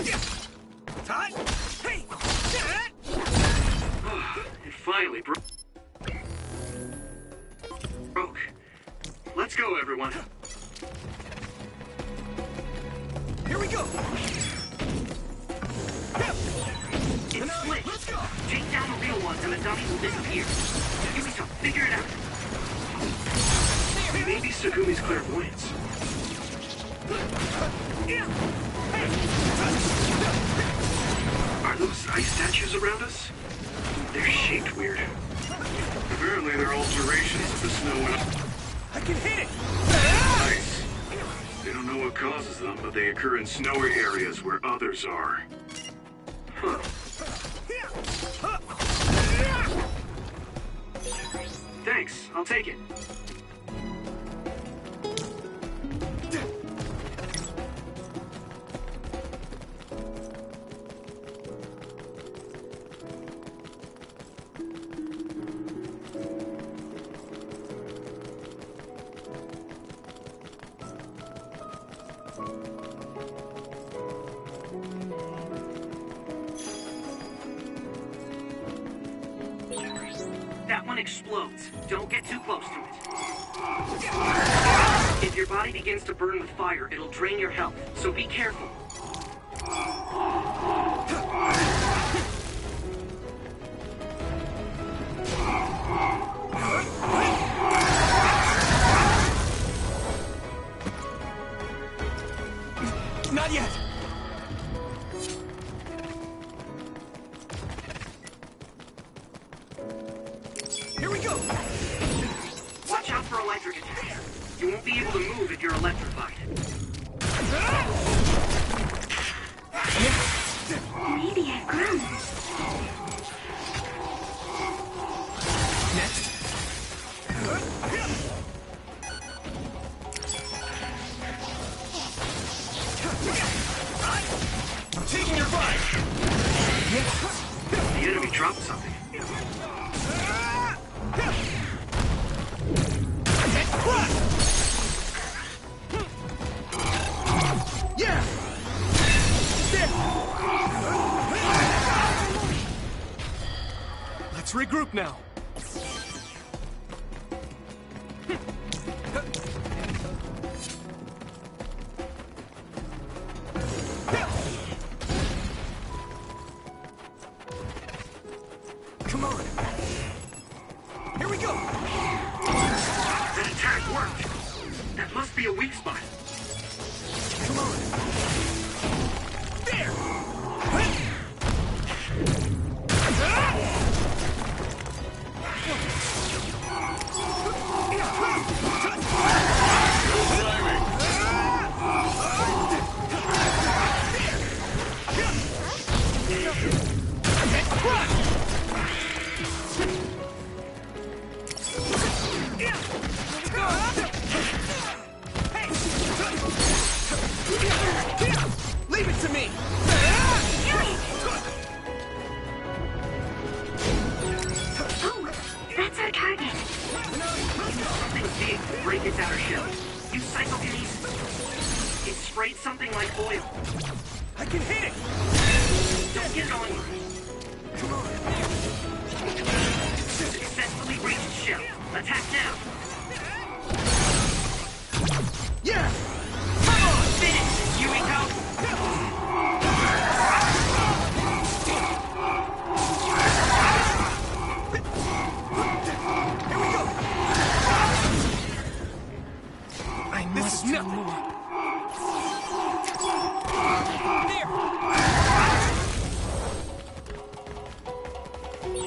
It finally broke. Let's go, everyone. Here we go. It's split. Let's go. Take down the real ones and the dummy will disappear. Give me some. Figure it out. Maybe Segumi's clairvoyance. Are those ice statues around us? They're shaped weird. Apparently they're alterations of the snow and... I can hit it! Ice. They don't know what causes them, but they occur in snowy areas where others are. Huh. Thanks, I'll take it. That one explodes. Don't get too close to it. If your body begins to burn with fire, it'll drain your health, so be careful. Not yet! Here we go! Watch out for electric attacks. You won't be able to move if you're electrified. Maybe I've grown. Next. I'm taking your bite! The enemy dropped something. Yeah! Let's regroup now. Come on. Here we go. That attack worked. That must be a weak spot. Come on. There. Leave it to me. Oh, that's our target. Something big to break its outer shell. Use psychokinesis. It sprayed something like oil. I can hit it. Don't get going. Come on. Successfully reached its shell. Attack now. Yeah. Come on, finish. Here we go. Here we go. I must know more. There.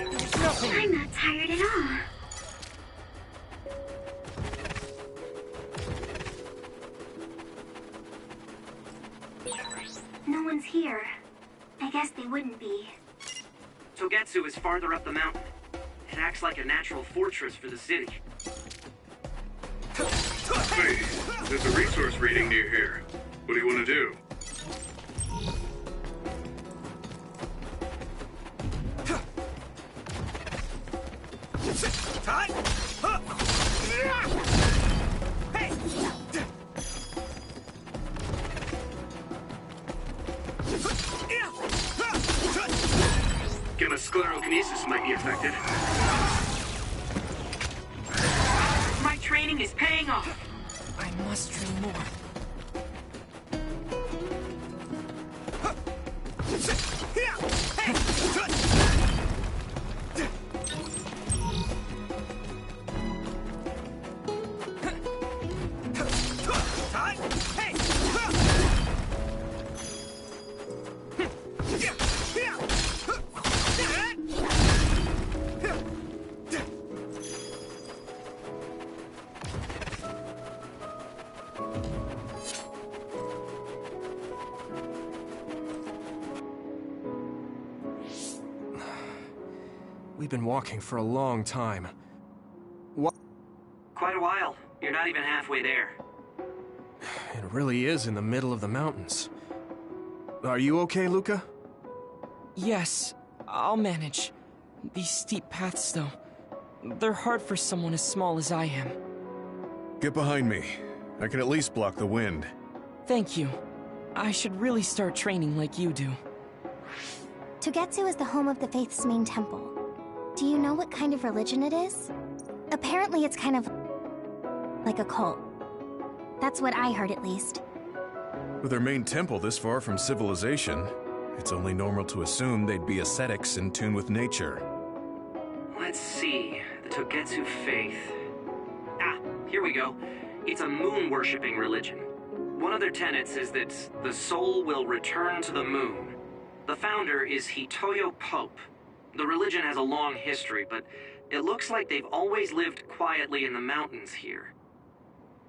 There's nothing. I'm not tired at all. No one's here. I guess they wouldn't be. Togetsu is farther up the mountain. It acts like a natural fortress for the city. Hey, there's a resource reading near here. What do you want to do? Hey! stasis might be affected. My training is paying off. I must train more. We've been walking for a long time. What? Quite a while. You're not even halfway there. It really is in the middle of the mountains. Are you okay, Luca? Yes, I'll manage. These steep paths, though, they're hard for someone as small as I am. Get behind me. I can at least block the wind. Thank you. I should really start training like you do. Togetsu is the home of the Faith's main temple. Do you know what kind of religion it is? Apparently it's kind of like a cult. That's what I heard, at least. With their main temple this far from civilization, it's only normal to assume they'd be ascetics in tune with nature. Let's see. The Togetsu faith. Ah, here we go. It's a moon-worshipping religion. One of their tenets is that the soul will return to the moon. The founder is Hitoyo Pope. The religion has a long history, but it looks like they've always lived quietly in the mountains here.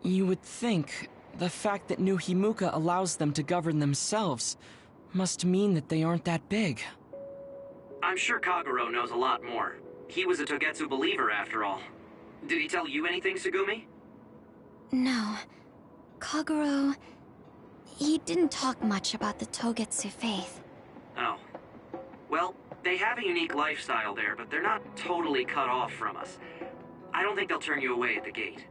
You would think the fact that New Himuka allows them to govern themselves must mean that they aren't that big. I'm sure Kagero knows a lot more. He was a Togetsu believer, after all. Did he tell you anything, Sugumi? No. Kagero... he didn't talk much about the Togetsu faith. Oh. Well, they have a unique lifestyle there, but they're not totally cut off from us. I don't think they'll turn you away at the gate.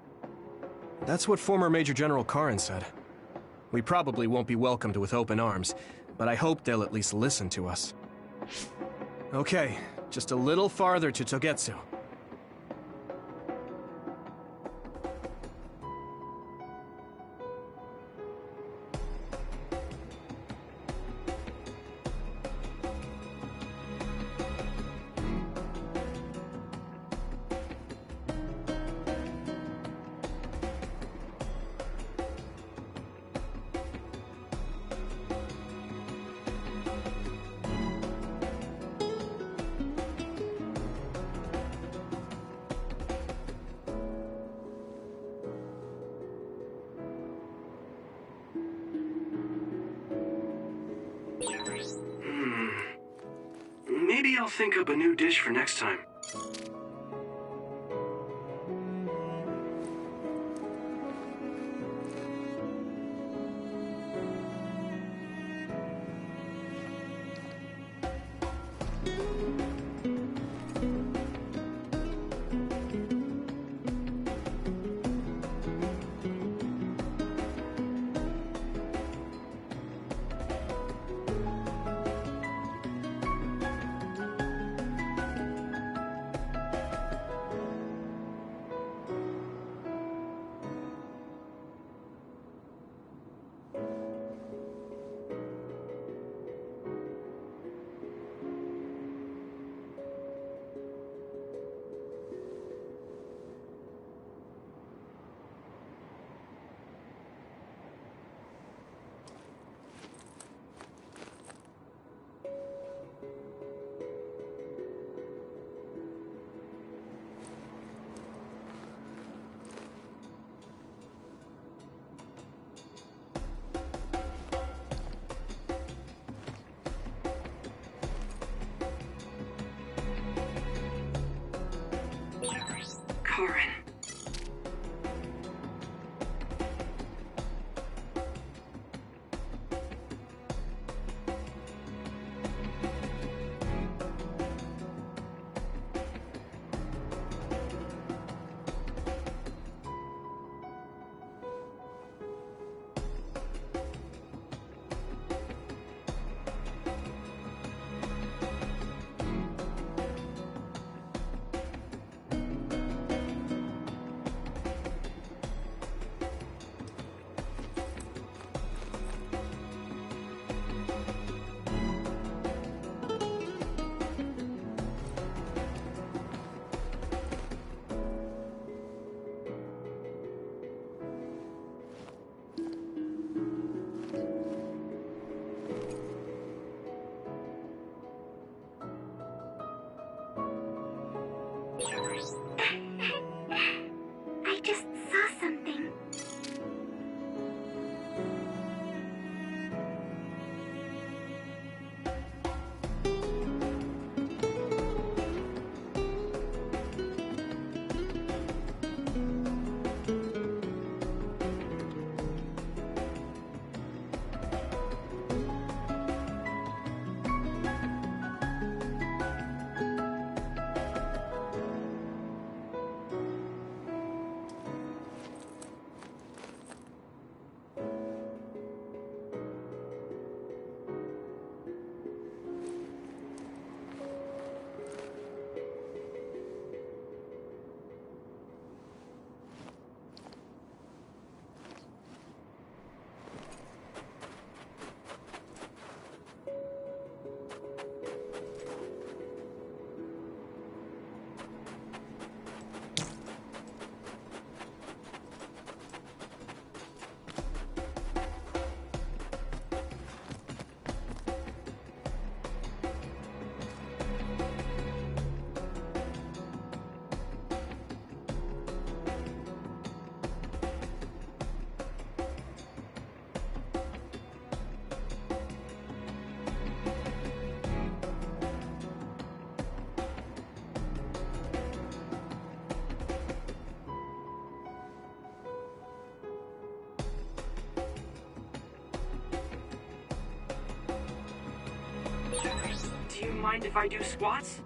That's what former Major General Karin said. We probably won't be welcomed with open arms, but I hope they'll at least listen to us. Okay, just a little farther to Togetsu. Maybe I'll think up a new dish for next time. Karin. Do you mind if I do squats?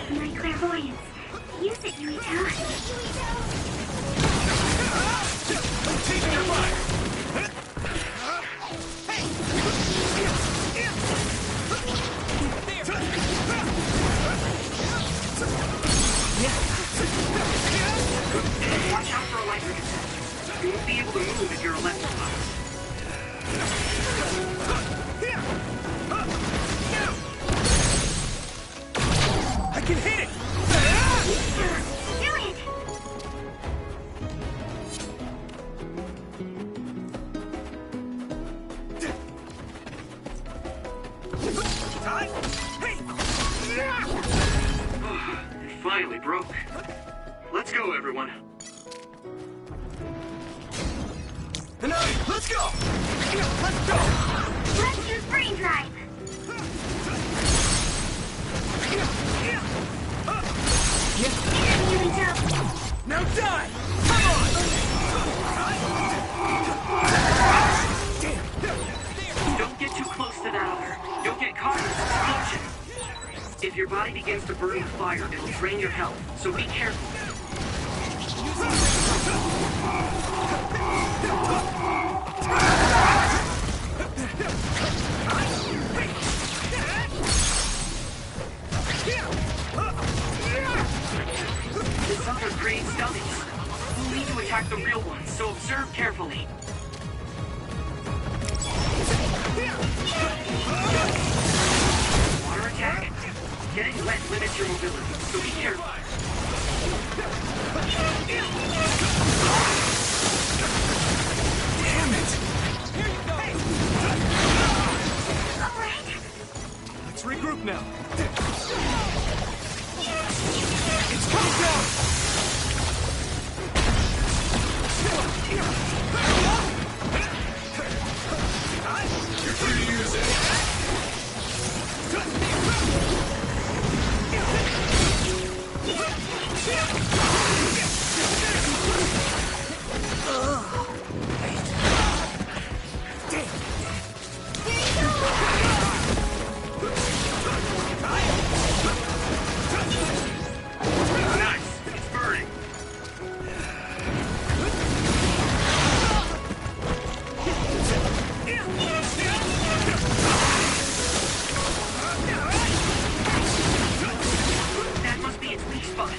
My clairvoyance. Use it, Yuito. Take your fire! Watch out for electric attacks. You won't be able to move if you're electrified. I can hit it! Do it! It finally broke. Let's go, everyone. Let's go! Let's go! Let's use brain drive! Yuito! Now die! Come on! Don't get too close to that other. You'll get caught in this explosion. If your body begins to burn with fire, it'll drain your health, so be careful. This other creates dummies. We'll need to attack the real ones, so observe carefully. Water attack? Getting wet limits your mobility, so be careful. Damn it! Here you go! Alright. Let's regroup now. It's coming down! here. You're free to use it. Nice. It's burning. That must be its weak spot.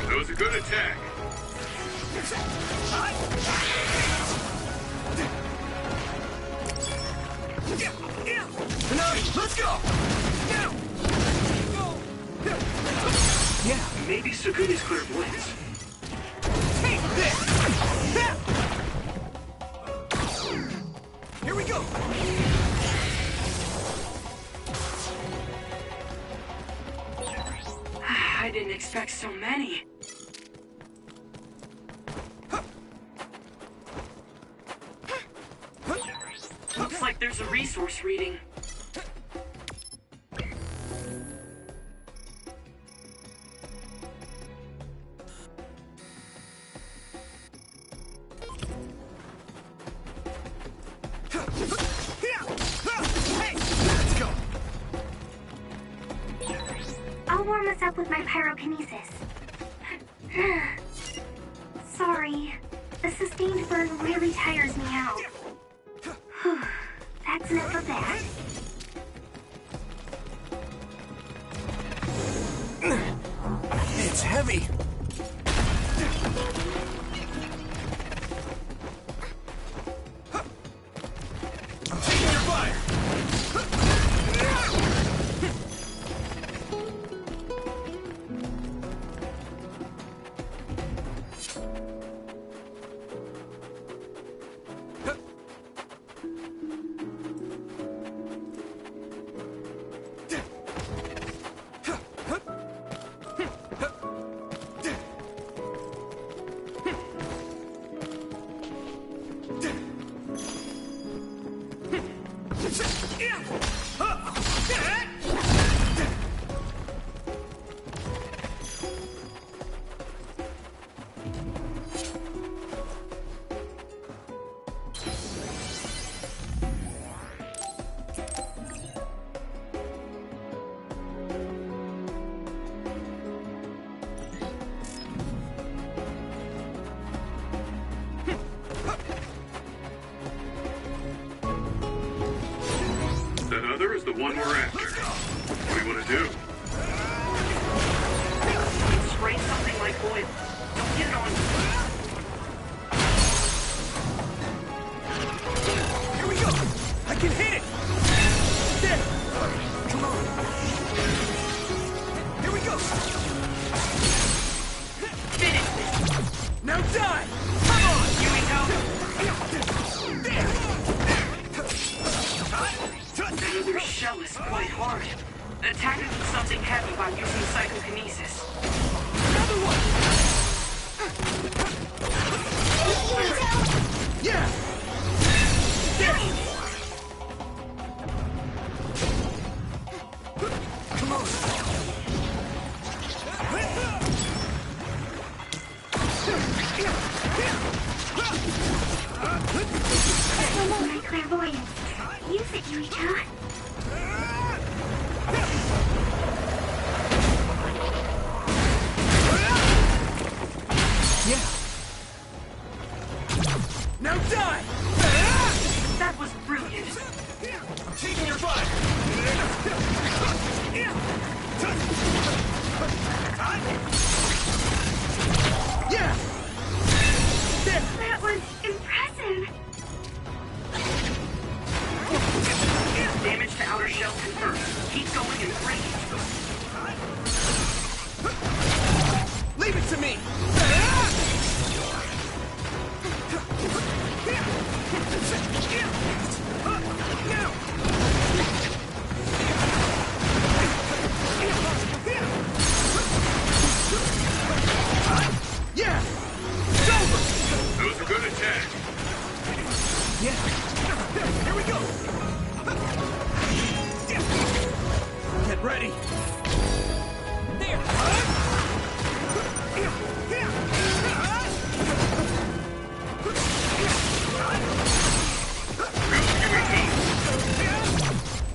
That was a good attack. Let's go! Yeah, maybe Sugudi's clairvoyance. Take this! Here we go! I didn't expect so many. Looks like there's a resource reading. Let's go! I'll warm us up with my pyrokinesis. Sorry. The sustained burn really tires me out. That's enough of that. It's heavy! I'm taking your fire! That other is the one we're after. What do you want to do? Spray something like oil. Don't get it on. Here we go! I can hit it! There! Come on! Here we go! Finish this. Now die! Come on! Here we go. There! Another shell is quite hard. Attack it with something heavy by using psychokinesis. Another one! Yeah! There! Come on! My clairvoyance. Use it, Yuito. Yeah! Now die! That was brilliant. I'm taking your fire! Yeah! There! That was impressive. Damage to outer shell confirmed. Keep going and break it. Leave it to me! Now! Here we go! Get ready! There!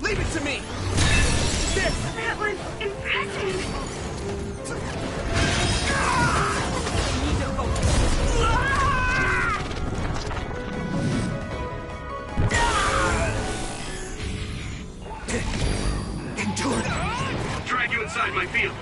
Leave it to me! That was impressive. Endure! I'll drag you inside my field.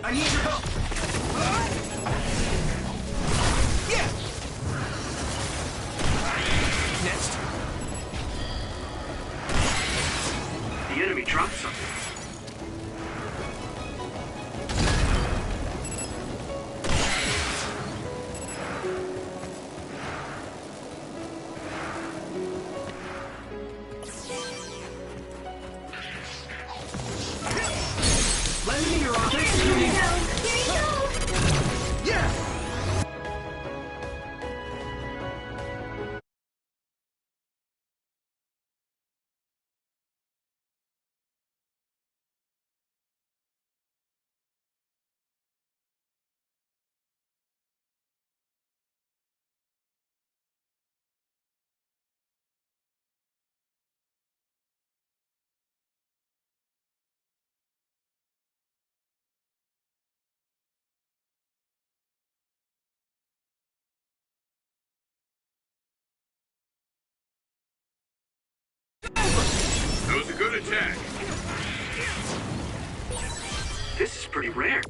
I need your help! Yeah! Next. The enemy dropped something. Let me in your office! Here you go. Here you go. Yeah! That was a good attack. This is pretty rare.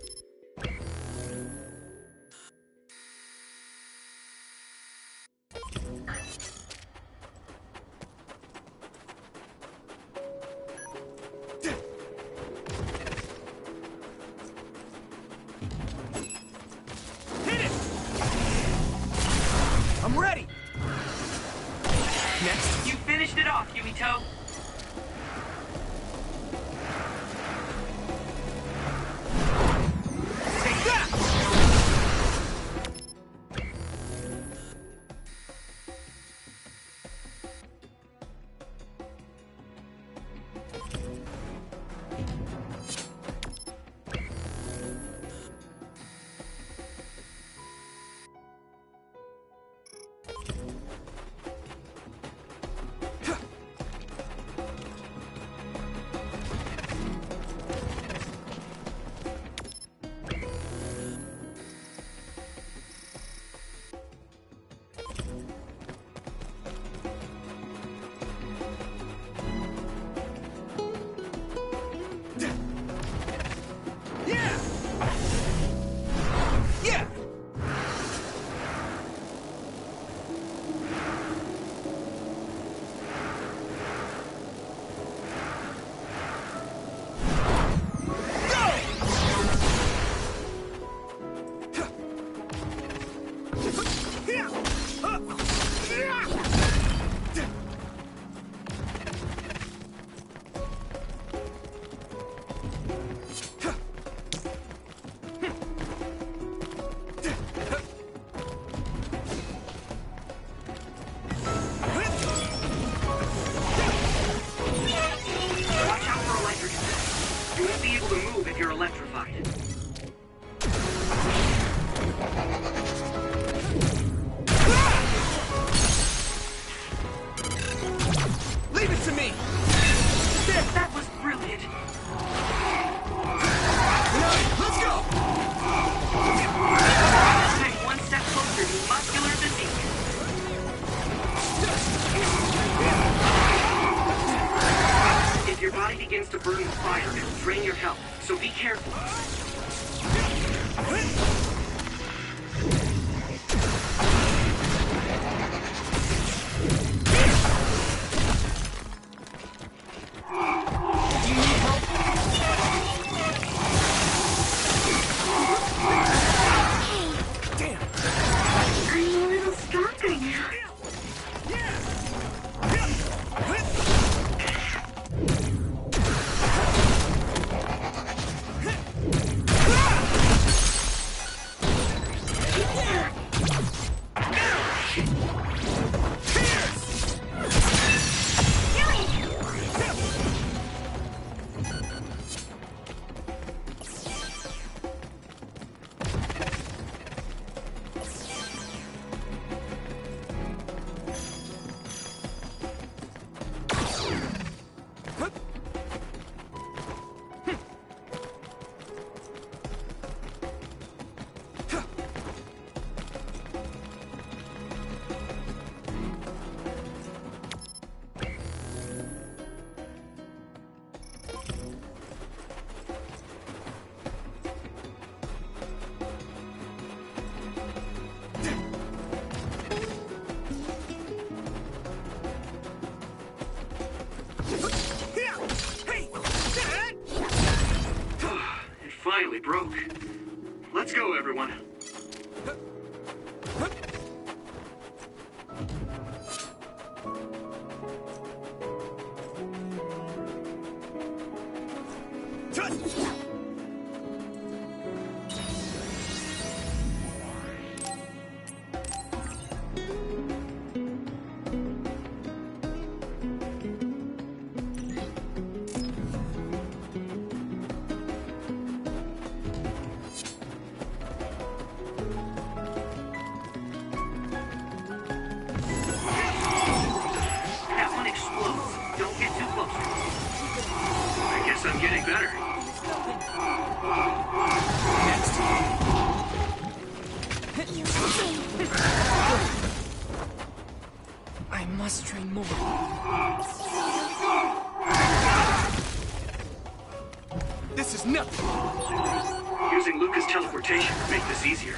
Hit it! I'm ready! Next. You finished it off, Yumito. Take that! begins to burn with fire, it'll drain your health, so be careful. I'm a little stronger now. It finally broke. Let's go, everyone. That one explodes. Don't get too close. I guess I'm getting better. I must train more. This is nothing! Using Luca's teleportation would make this easier.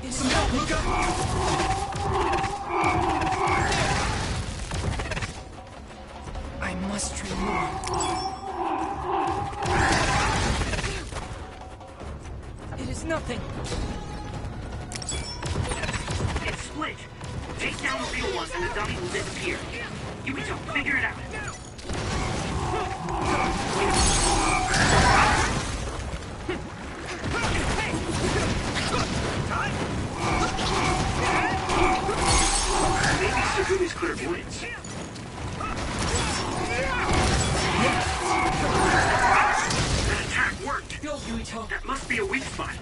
It's not Luca! I must train more. It is nothing. It's split. Take down the real ones and the dummy will disappear. Yuito, figure it out. Maybe Sugumi's clairvoyance. That attack worked. Go, Yuito. That must be a weak spot.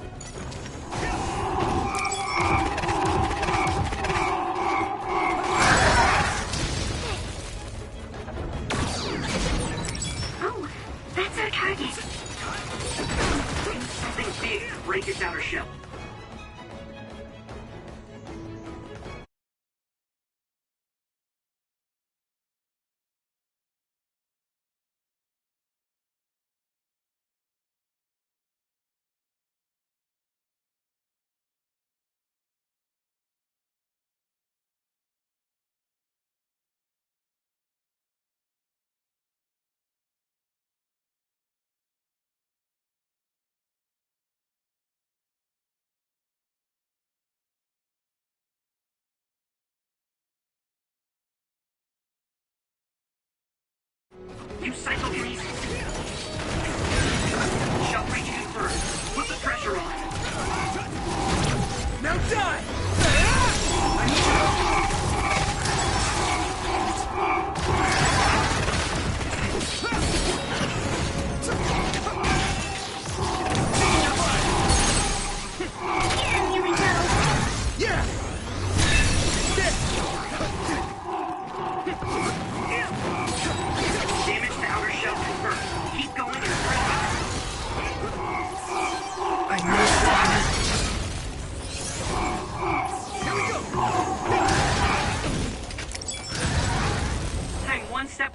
Oh, that's our target. Something big to break its outer shell. Use psychokinesis. Shall reach you first. Put the pressure on. Now die! Here we go. Yeah! Damage to outer shell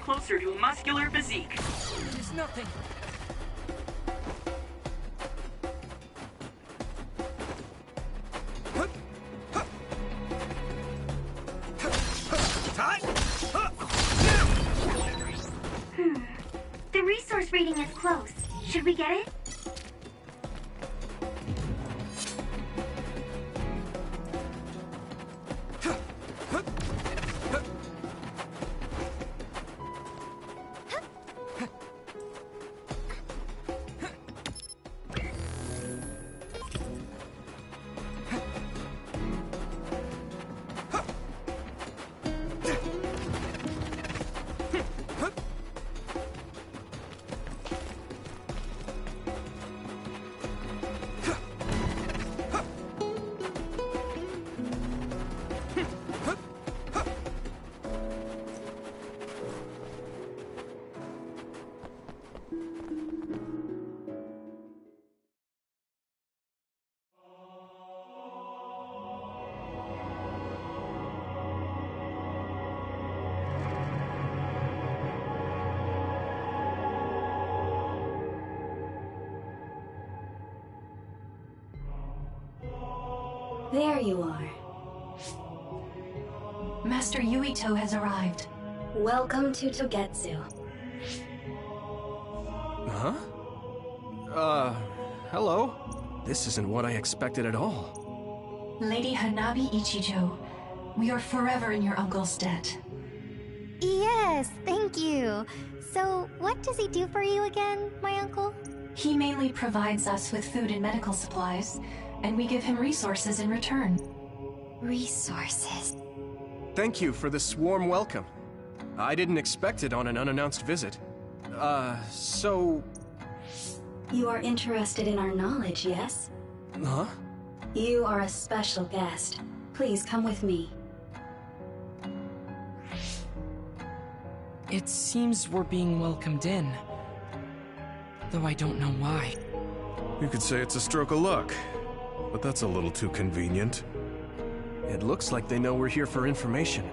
closer to a muscular physique. It is nothing. The resource reading is close. Should we get it? There you are. Master Yuito has arrived. Welcome to Togetsu. Huh? Hello? This isn't what I expected at all. Lady Hanabi Ichijo, we are forever in your uncle's debt. Yes, thank you. So, what does he do for you again, my uncle? He mainly provides us with food and medical supplies, and we give him resources in return. Resources. Thank you for this warm welcome. I didn't expect it on an unannounced visit. So... You are interested in our knowledge, yes? Huh? You are a special guest. Please come with me. It seems we're being welcomed in. Though I don't know why. You could say it's a stroke of luck, but that's a little too convenient. It looks like they know we're here for information.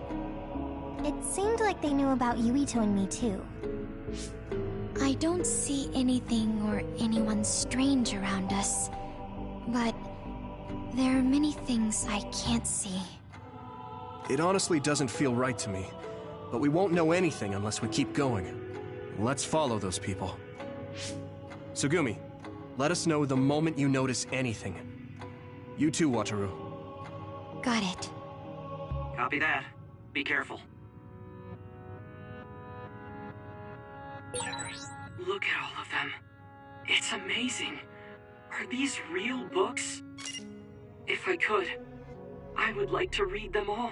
It seemed like they knew about Yuito and me too. I don't see anything or anyone strange around us, but there are many things I can't see. It honestly doesn't feel right to me, but we won't know anything unless we keep going. Let's follow those people. Tsugumi, let us know the moment you notice anything. You too, Wataru. Got it. Copy that. Be careful. Look at all of them. It's amazing. Are these real books? If I could, I would like to read them all.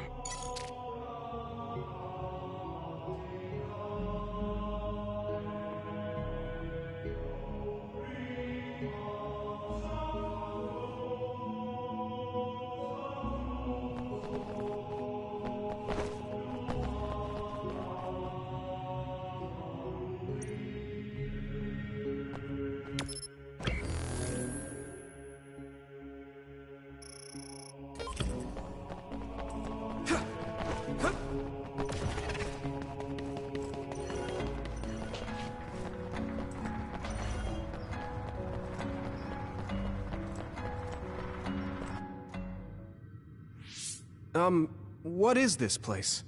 What is this place?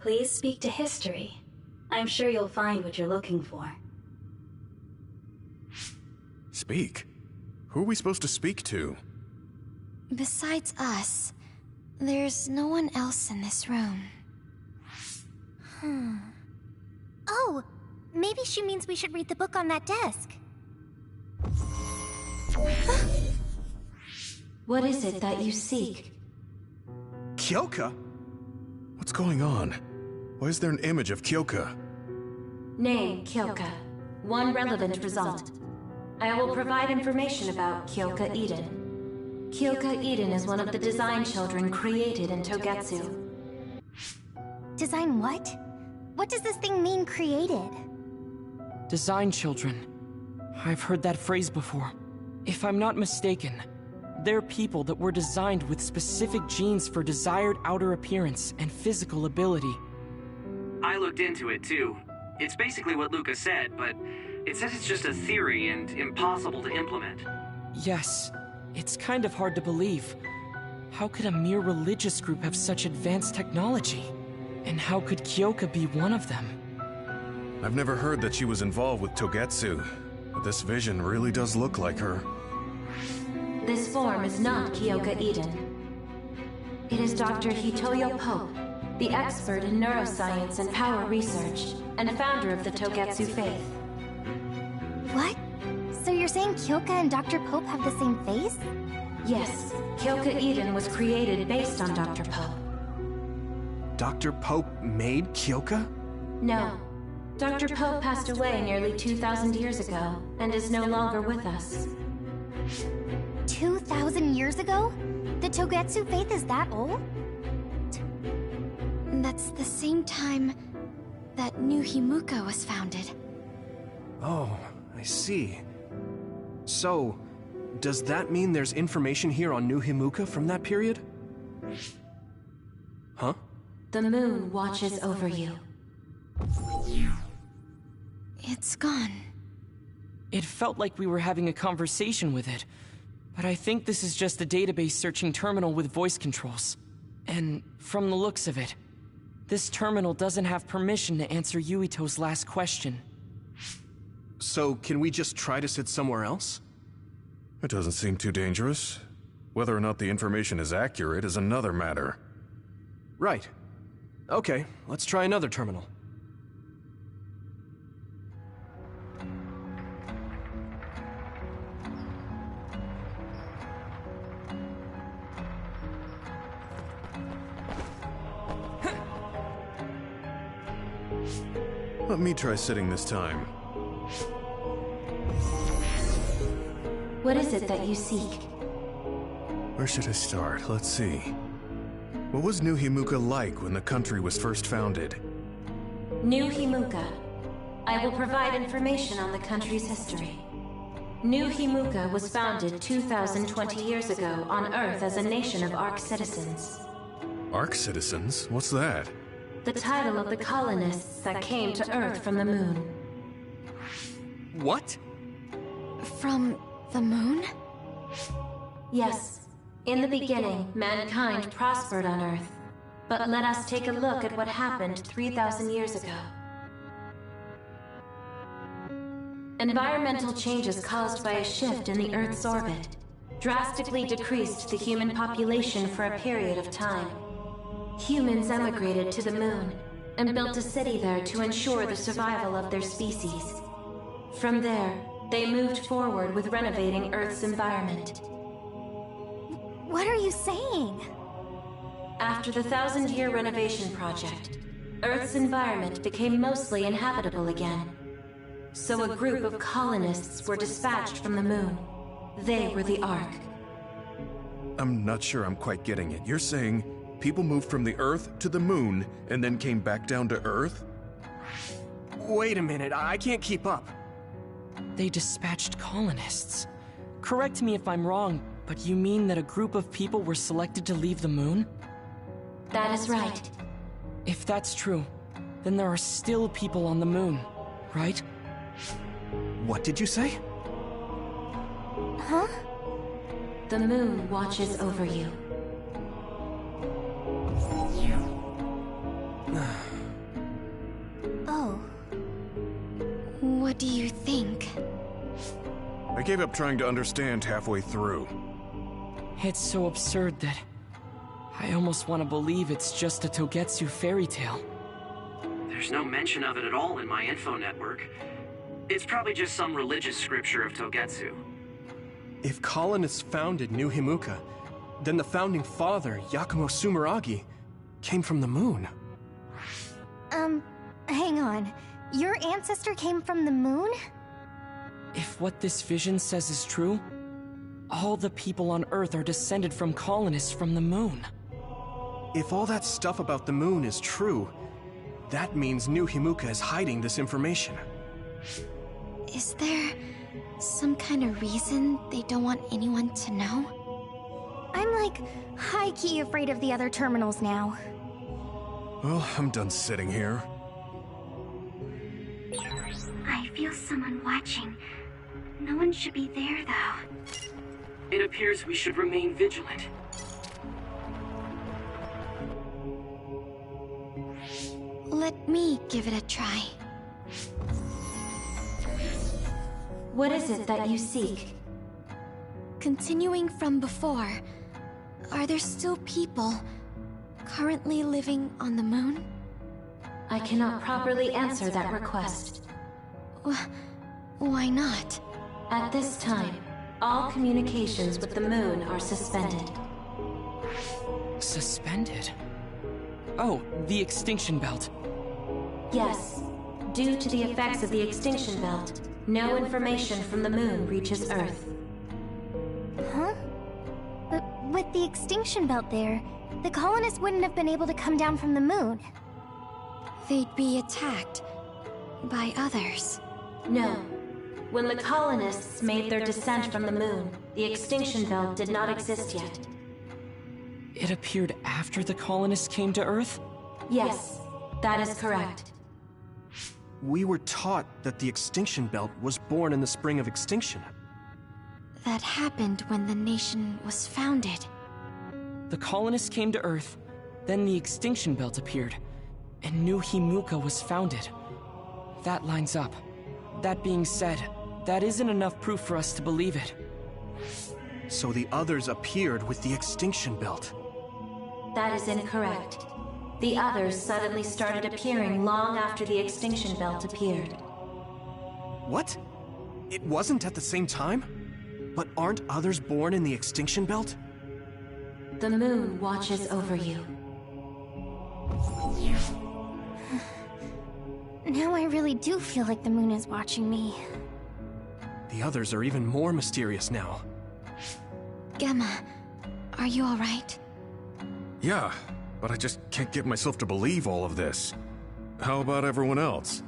Please speak to history. I'm sure you'll find what you're looking for. Speak? Who are we supposed to speak to? Besides us, there's no one else in this room. Oh, maybe she means we should read the book on that desk. What is it that you seek? Kyoka? What's going on? Why is there an image of Kyoka? Name, Kyoka. One relevant result. I will provide information about Kyoka Eden. Kyoka Eden is one of the design children created in Togetsu. Design what? What does this thing mean, created? Design children. I've heard that phrase before. If I'm not mistaken, they're people that were designed with specific genes for desired outer appearance and physical ability. I I looked into it too. It's basically what Luca said, but it says it's just a theory and impossible to implement. Yes, it's kind of hard to believe. How could a mere religious group have such advanced technology? And how could Kyoka be one of them? I've never heard that she was involved with Togetsu, but this vision really does look like her. This form is not Kyoka Eden. It is Dr. Hitoyo Pope, the expert in neuroscience and power research, and founder of the Togetsu faith. What? So you're saying Kyoka and Dr. Pope have the same face? Yes, Kyoka Eden was created based on Dr. Pope. Dr. Pope made Kyoka? No. Dr. Pope passed away nearly 2,000 years ago, and is no longer with us. 2,000 years ago? The Togetsu faith is that old? That's the same time that New Himuka was founded. Oh, I see. So, does that mean there's information here on New Himuka from that period? Huh? The moon watches over you. It's gone. It felt like we were having a conversation with it, but I think this is just a database searching terminal with voice controls. And from the looks of it, this terminal doesn't have permission to answer Yuito's last question. So, can we just try to sit somewhere else? It doesn't seem too dangerous. Whether or not the information is accurate is another matter. Right. Okay, let's try another terminal. Let me try sitting this time. What is it that you seek? Where should I start? Let's see. What was New Himuka like when the country was first founded? New Himuka. I will provide information on the country's history. New Himuka was founded 2,020 years ago on Earth as a nation of Ark citizens. Ark citizens? What's that? The title of the colonists that came to Earth from the moon. What? From the moon? Yes. In the beginning, mankind prospered on Earth. But let us take a look at what happened 3,000 years ago. Environmental changes caused by a shift in the Earth's orbit drastically decreased the human population for a period of time. Humans emigrated to the moon and built a city there to ensure the survival of their species. From there, they moved forward with renovating Earth's environment. What are you saying? After the 1,000-year renovation project, Earth's environment became mostly inhabitable again. So a group of colonists were dispatched from the moon. They were the Ark. I'm not sure I'm quite getting it. You're saying people moved from the Earth to the moon and then came back down to Earth? Wait a minute, I can't keep up. They dispatched colonists. Correct me if I'm wrong, but you mean that a group of people were selected to leave the moon? That is right. If that's true, then there are still people on the moon, right? What did you say? Huh? The moon watches over you. Oh. What do you think? I gave up trying to understand halfway through. It's so absurd that I almost want to believe it's just a Togetsu fairy tale. There's no mention of it at all in my info network. It's probably just some religious scripture of Togetsu. If colonists founded New Himuka, then the founding father, Yakumo Sumeragi, came from the moon. Hang on. Your ancestor came from the moon? If what this vision says is true, all the people on Earth are descended from colonists from the moon. If all that stuff about the moon is true, that means New Himuka is hiding this information. Is there some kind of reason they don't want anyone to know? I'm like high-key afraid of the other terminals now. Well, I'm done sitting here. feel someone watching. No one should be there, though. It appears we should remain vigilant. Let me give it a try. What is it that you seek? Continuing from before, are there still people currently living on the moon? I cannot properly answer that request. Why not? At this time, all communications with the moon are suspended. Suspended? Oh, the extinction belt. Yes. Due to the effects of the extinction belt, no information from the moon reaches Earth. Huh? But with the extinction belt there, the colonists wouldn't have been able to come down from the moon. They'd be attacked by others. No. When the colonists made their descent from the moon, the extinction belt did not exist yet. It appeared after the colonists came to Earth? Yes, that is correct. We were taught that the extinction belt was born in the spring of extinction. That happened when the nation was founded. The colonists came to Earth, then the extinction belt appeared, and New Himuka was founded. That lines up. That being said, that isn't enough proof for us to believe it. So the others appeared with the extinction belt. That is incorrect. The others suddenly started appearing long after the extinction belt appeared. What? It wasn't at the same time? But aren't others born in the extinction belt? The moon watches over you. Now I really do feel like the moon is watching me. The others are even more mysterious now. Gemma, are you alright? Yeah, but I just can't get myself to believe all of this. How about everyone else?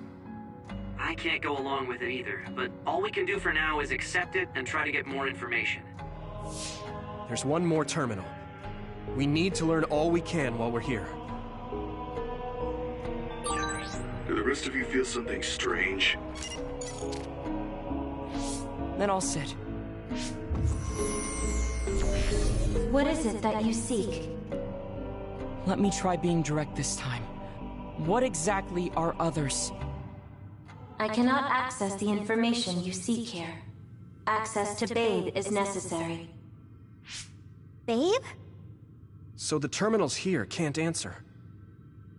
I can't go along with it either, but all we can do for now is accept it and try to get more information. There's one more terminal. We need to learn all we can while we're here. Do the rest of you feel something strange? Then I'll sit. What is it that you seek? Let me try being direct this time. What exactly are others? I cannot access the information you seek here. Access to Babe is necessary. Babe? So the terminals here can't answer.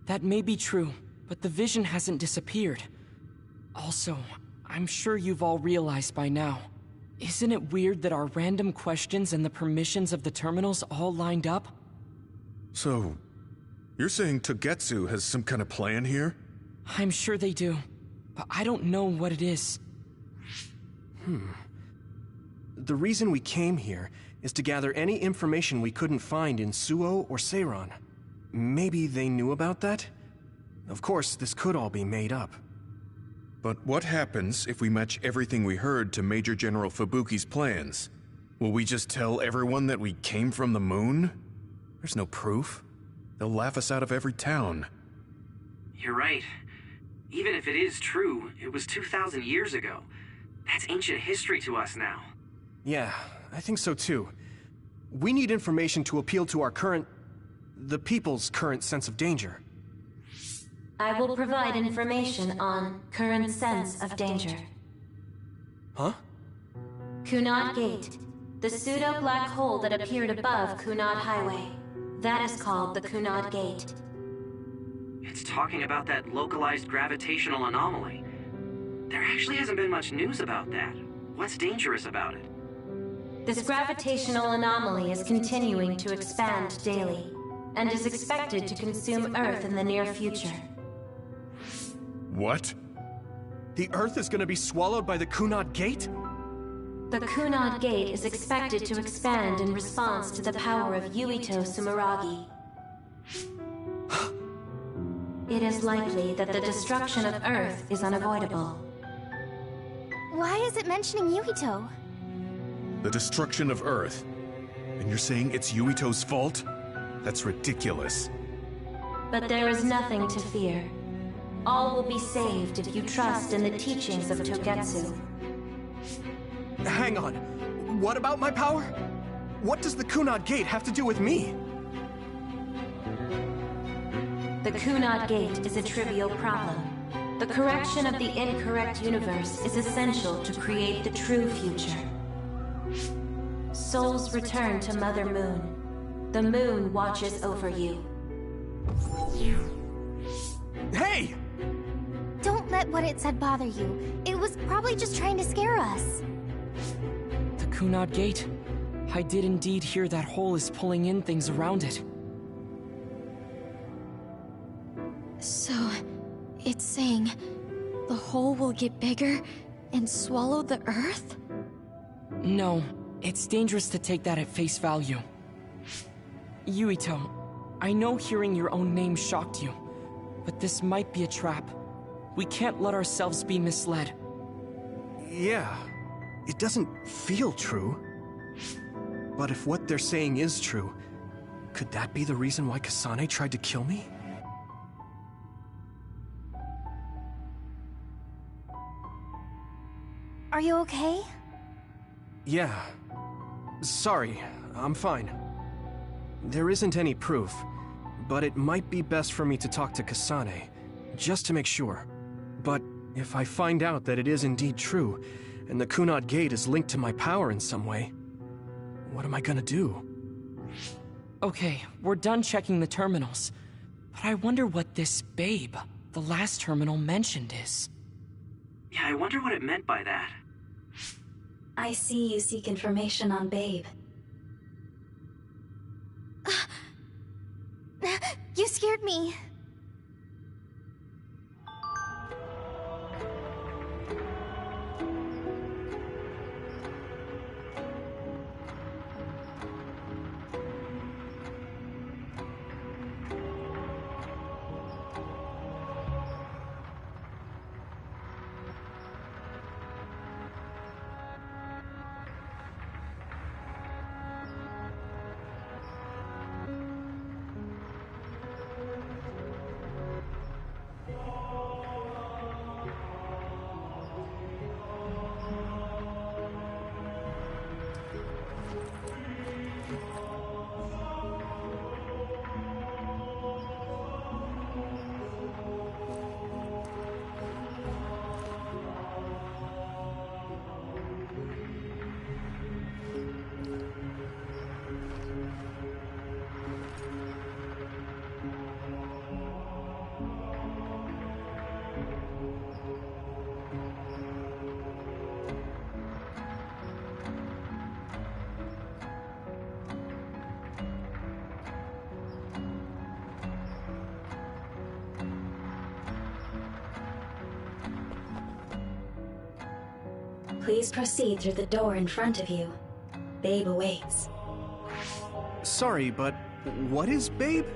That may be true, but the vision hasn't disappeared. Also, I'm sure you've all realized by now. Isn't it weird that our random questions and the permissions of the terminals all lined up? So, you're saying Togetsu has some kind of plan here? I'm sure they do, but I don't know what it is. The reason we came here is to gather any information we couldn't find in Suo or Seiran. Maybe they knew about that? Of course, this could all be made up. But what happens if we match everything we heard to Major General Fubuki's plans? Will we just tell everyone that we came from the moon? There's no proof. They'll laugh us out of every town. You're right. Even if it is true, it was 2,000 years ago. That's ancient history to us now. Yeah, I think so too. We need information to appeal to our the people's current sense of danger. I will provide information on current sense of danger. Huh? Kunad Gate, the pseudo-black hole that appeared above Kunad Highway. That is called the Kunad Gate. It's talking about that localized gravitational anomaly. There actually hasn't been much news about that. What's dangerous about it? This gravitational anomaly is continuing to expand daily, and is expected to consume Earth in the near future. What? The Earth is gonna be swallowed by the Kunad Gate? The Kunad Gate is expected to expand in response to the power of Yuito Sumeragi. It is likely that the destruction of Earth is unavoidable. Why is it mentioning Yuito? The destruction of Earth. And you're saying it's Yuito's fault? That's ridiculous. But there is nothing to fear. All will be saved if you trust in the teachings of Togetsu. Hang on. What about my power? What does the Kunad Gate have to do with me? The Kunad Gate is a trivial problem. The correction of the incorrect universe is essential to create the true future. Souls return to Mother Moon. The moon watches over you. Hey! Don't let what it said bother you. It was probably just trying to scare us. The Kunad Gate. I did indeed hear that hole is pulling in things around it. So, it's saying the hole will get bigger and swallow the Earth? No, it's dangerous to take that at face value. Yuito, I know hearing your own name shocked you, but this might be a trap. We can't let ourselves be misled. Yeah, it doesn't feel true. But if what they're saying is true, could that be the reason why Kasane tried to kill me? Are you okay? Yeah. Sorry, I'm fine. There isn't any proof, but it might be best for me to talk to Kasane, just to make sure. But if I find out that it is indeed true, and the Kunad Gate is linked to my power in some way, what am I gonna do? Okay, we're done checking the terminals. But I wonder what this babe, the last terminal mentioned, is. Yeah, I wonder what it meant by that. I see you seek information on Babe. You scared me. Please proceed through the door in front of you. Babe awaits. Sorry, but what is Babe?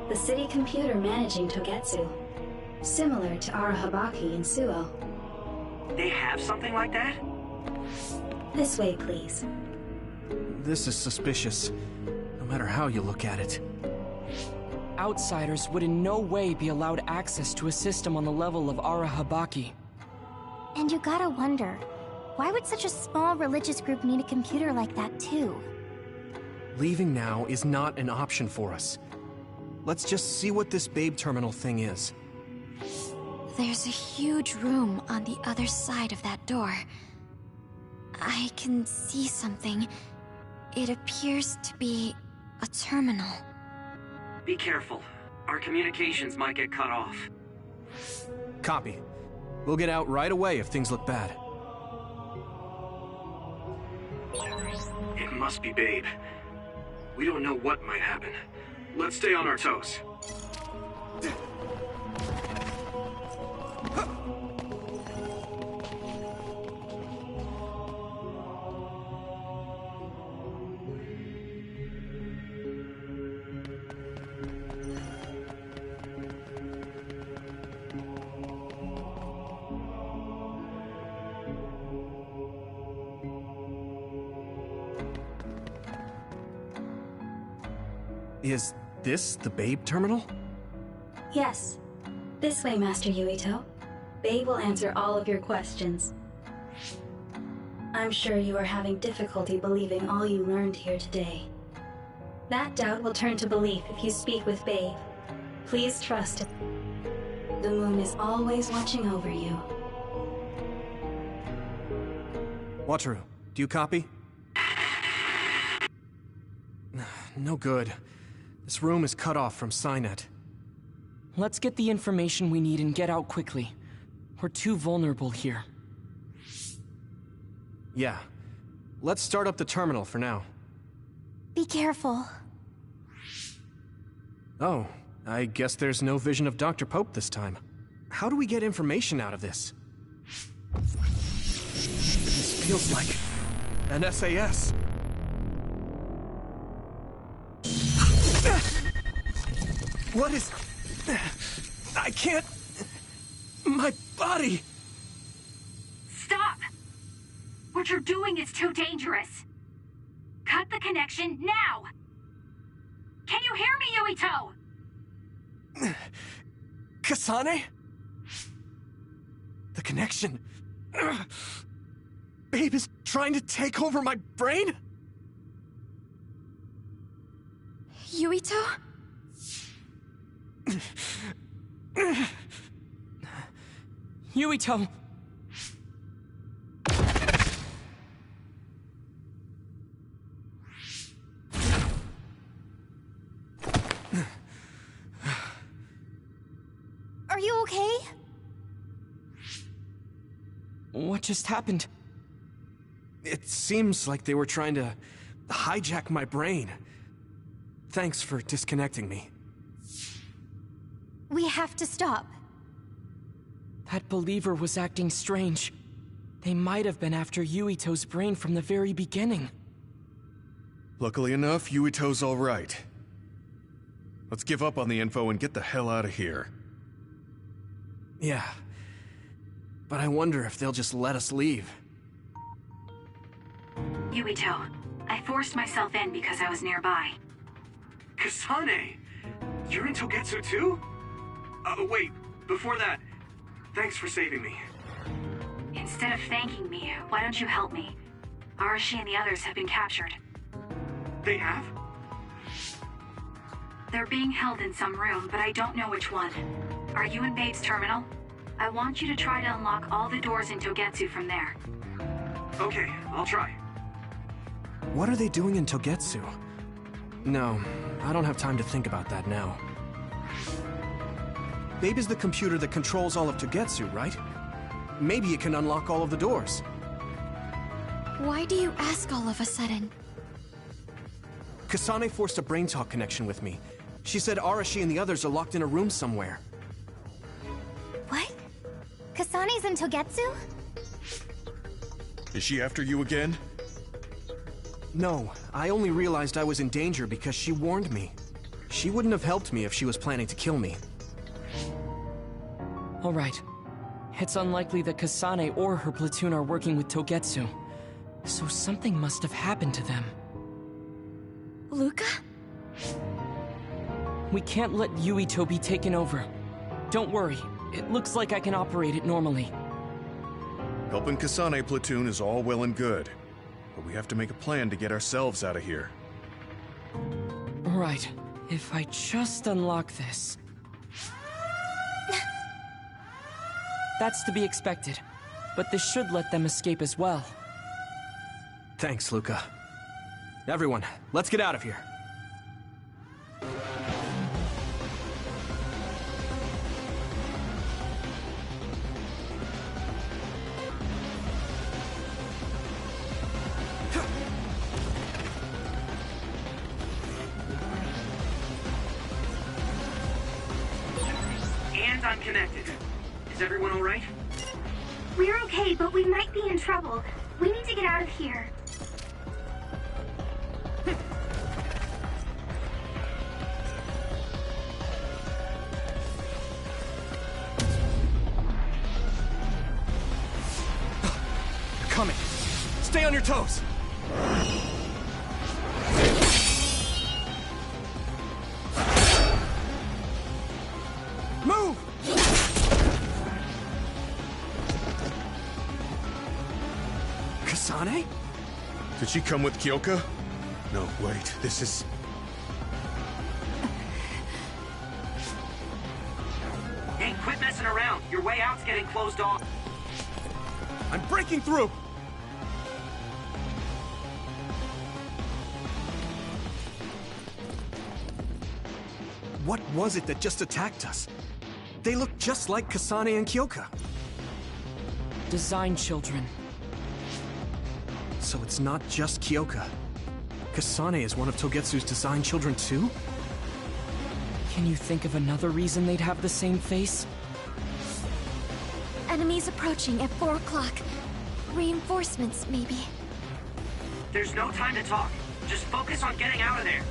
The city computer managing Togetsu. Similar to Arahabaki in Suo. They have something like that? This way, please. This is suspicious, no matter how you look at it. Outsiders would in no way be allowed access to a system on the level of Arahabaki. And you gotta wonder, why would such a small religious group need a computer like that too? Leaving now is not an option for us. Let's just see what this Babe terminal thing is. There's a huge room on the other side of that door. I can see something. It appears to be a terminal. Be careful. Our communications might get cut off. Copy. We'll get out right away if things look bad. It must be Babe. We don't know what might happen. Let's stay on our toes. Is this the Babe terminal? Yes. This way, Master Yuito. Babe will answer all of your questions. I'm sure you are having difficulty believing all you learned here today. That doubt will turn to belief if you speak with Babe. Please trust it. The moon is always watching over you. Wataru, do you copy? No good. This room is cut off from Cynet. Let's get the information we need and get out quickly. We're too vulnerable here. Yeah. Let's start up the terminal for now. Be careful. Oh, I guess there's no vision of Dr. Pope this time. How do we get information out of this? This feels like an SAS. What is... I can't... My body... Stop! What you're doing is too dangerous. Cut the connection now! Can you hear me, Yuito? Kasane? The connection... Babe is trying to take over my brain? Yuito? Yuito! Are you okay? What just happened? It seems like they were trying to hijack my brain. Thanks for disconnecting me. We have to stop. That believer was acting strange. They might have been after Yuito's brain from the very beginning. Luckily enough, Yuito's all right. Let's give up on the info and get the hell out of here. Yeah. But I wonder if they'll just let us leave. Yuito, I forced myself in because I was nearby. Kasane! You're in Togetsu too? Wait, before that, thanks for saving me. Instead of thanking me, why don't you help me? Arashi and the others have been captured. They have? They're being held in some room, but I don't know which one. Are you in Babe's terminal? I want you to try to unlock all the doors in Togetsu from there. Okay, I'll try. What are they doing in Togetsu? No, I don't have time to think about that now. Babe is the computer that controls all of Togetsu, right? Maybe it can unlock all of the doors. Why do you ask all of a sudden? Kasane forced a brain talk connection with me. She said Arashi and the others are locked in a room somewhere. What? Kasane's in Togetsu? Is she after you again? No, I only realized I was in danger because she warned me. She wouldn't have helped me if she was planning to kill me. All right. It's unlikely that Kasane or her platoon are working with Togetsu. So something must have happened to them. Luca? We can't let Yuito be taken over. Don't worry. It looks like I can operate it normally. Helping Kasane platoon is all well and good. But we have to make a plan to get ourselves out of here. Right. If I just unlock this... That's to be expected. But this should let them escape as well. Thanks, Luca. Everyone, let's get out of here. And I'm connected. Is everyone all right? We're okay, but we might be in trouble. We need to get out of here. They're coming. Stay on your toes. Move! Kasane? Did she come with Kyoka? No, wait, this is... Hey, quit messing around. Your way out's getting closed off. I'm breaking through! What was it that just attacked us? They look just like Kasane and Kyoka. Design children. So it's not just Kyoka. Kasane is one of Togetsu's design children too? Can you think of another reason they'd have the same face? Enemies approaching at 4 o'clock. Reinforcements, maybe. There's no time to talk. Just focus on getting out of there.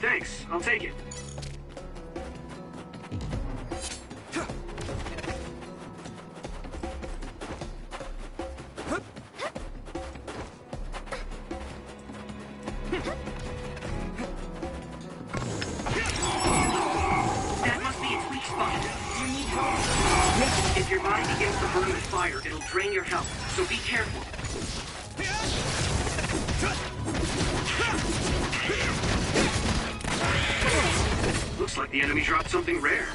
Thanks, I'll take it. That must be its weak spot. You need help? Yes. If your body begins to burn with fire, it'll drain your health, so be careful. Looks like the enemy dropped something rare.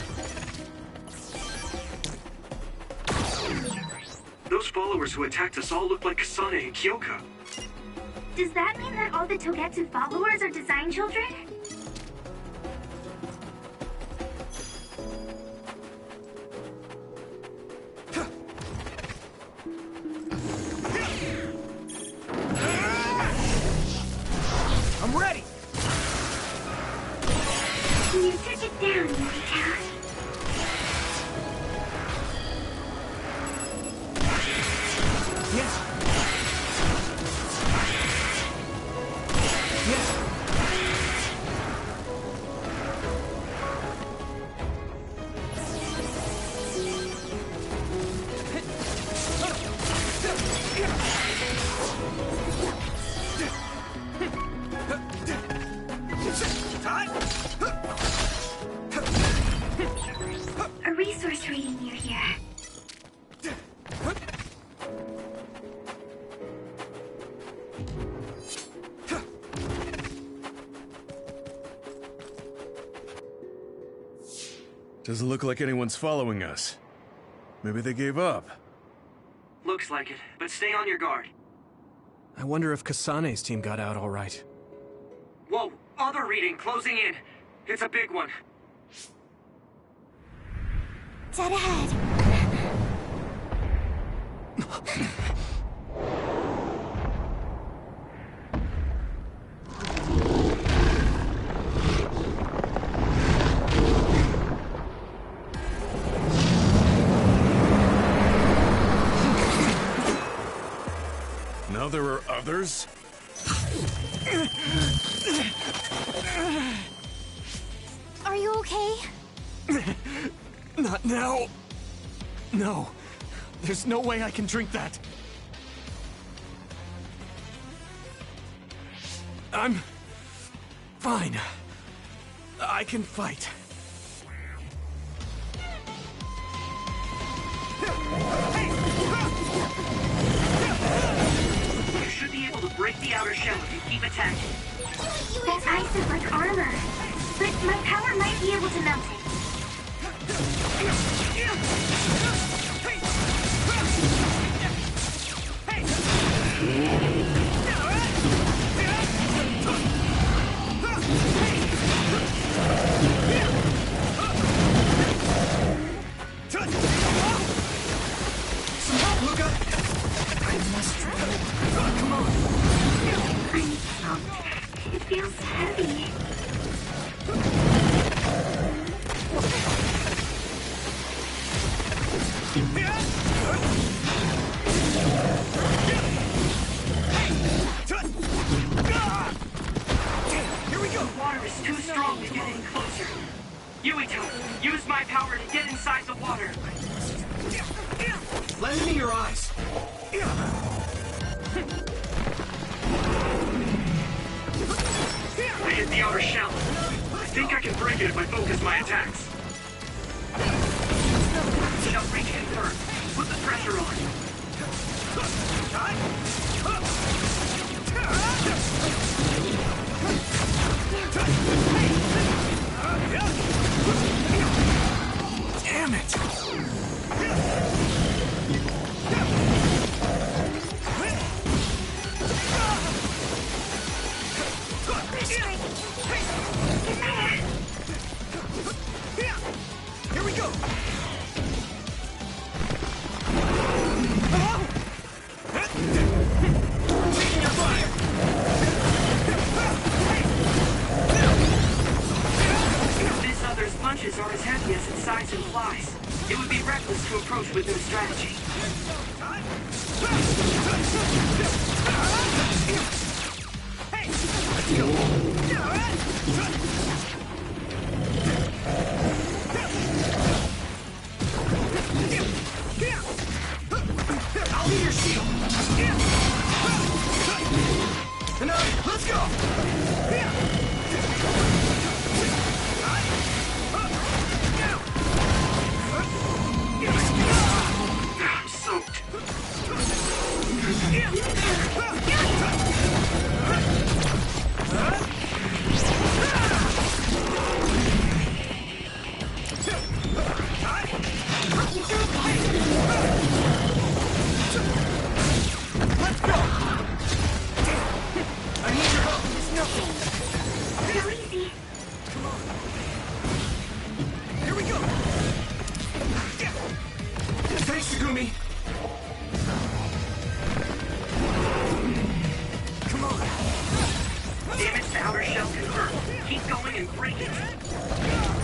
Those followers who attacked us all look like Kasane and Kyoka. Does that mean that all the Togetsu followers are design children? I'm ready! You took it down, Yurika. Yes! Yes! A resource reading near here. Doesn't look like anyone's following us. Maybe they gave up. Looks like it, but stay on your guard. I wonder if Kasane's team got out all right. Whoa, other reading closing in. It's a big one. Dead ahead. Now there are others? Are you okay? Not now. No. There's no way I can drink that. I'm fine. I can fight. You should be able to break the outer shell if you keep attacking. That ice is like armor, but my power might be able to melt it. Some help, Luca! I must try. Come on! I'm pumped. It feels heavy. Yuito, use my power to get inside the water. Lend me your eyes. I hit the outer shell. I think I can break it if I focus my attacks. Shell breach confirmed. Put the pressure on. Damn it! Here we go! Taking your fire! This other's punches are as heavy as its size implies. It would be reckless to approach with no strategy. I'll be your shield! And let's go! I'm soaked. Let's go! I need your help. It's nothing. So easy. Come on. Here we go. Thanks, Tsugumi. Come on. Damage to outer shell confirmed. Keep going and break it.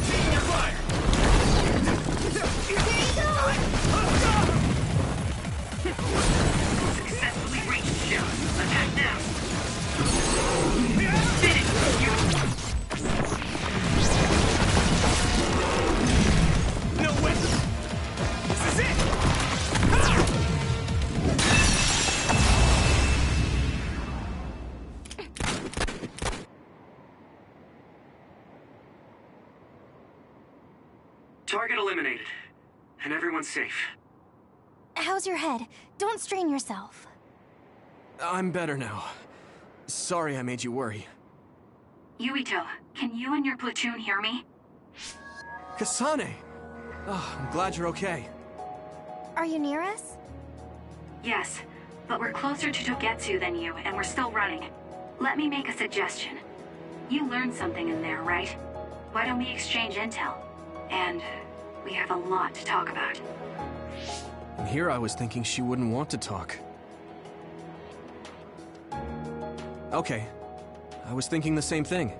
Taking your fire. Successfully reached shell. Attack now. Finish you. No way. This is it. Target eliminated. And everyone's safe. How's your head? Don't strain yourself. I'm better now. Sorry I made you worry. Yuito, can you and your platoon hear me? Kasane! Oh, I'm glad you're okay. Are you near us? Yes, but we're closer to Togetsu than you, and we're still running. Let me make a suggestion. You learned something in there, right? Why don't we exchange intel? And we have a lot to talk about. And here I was thinking she wouldn't want to talk. Okay. I was thinking the same thing.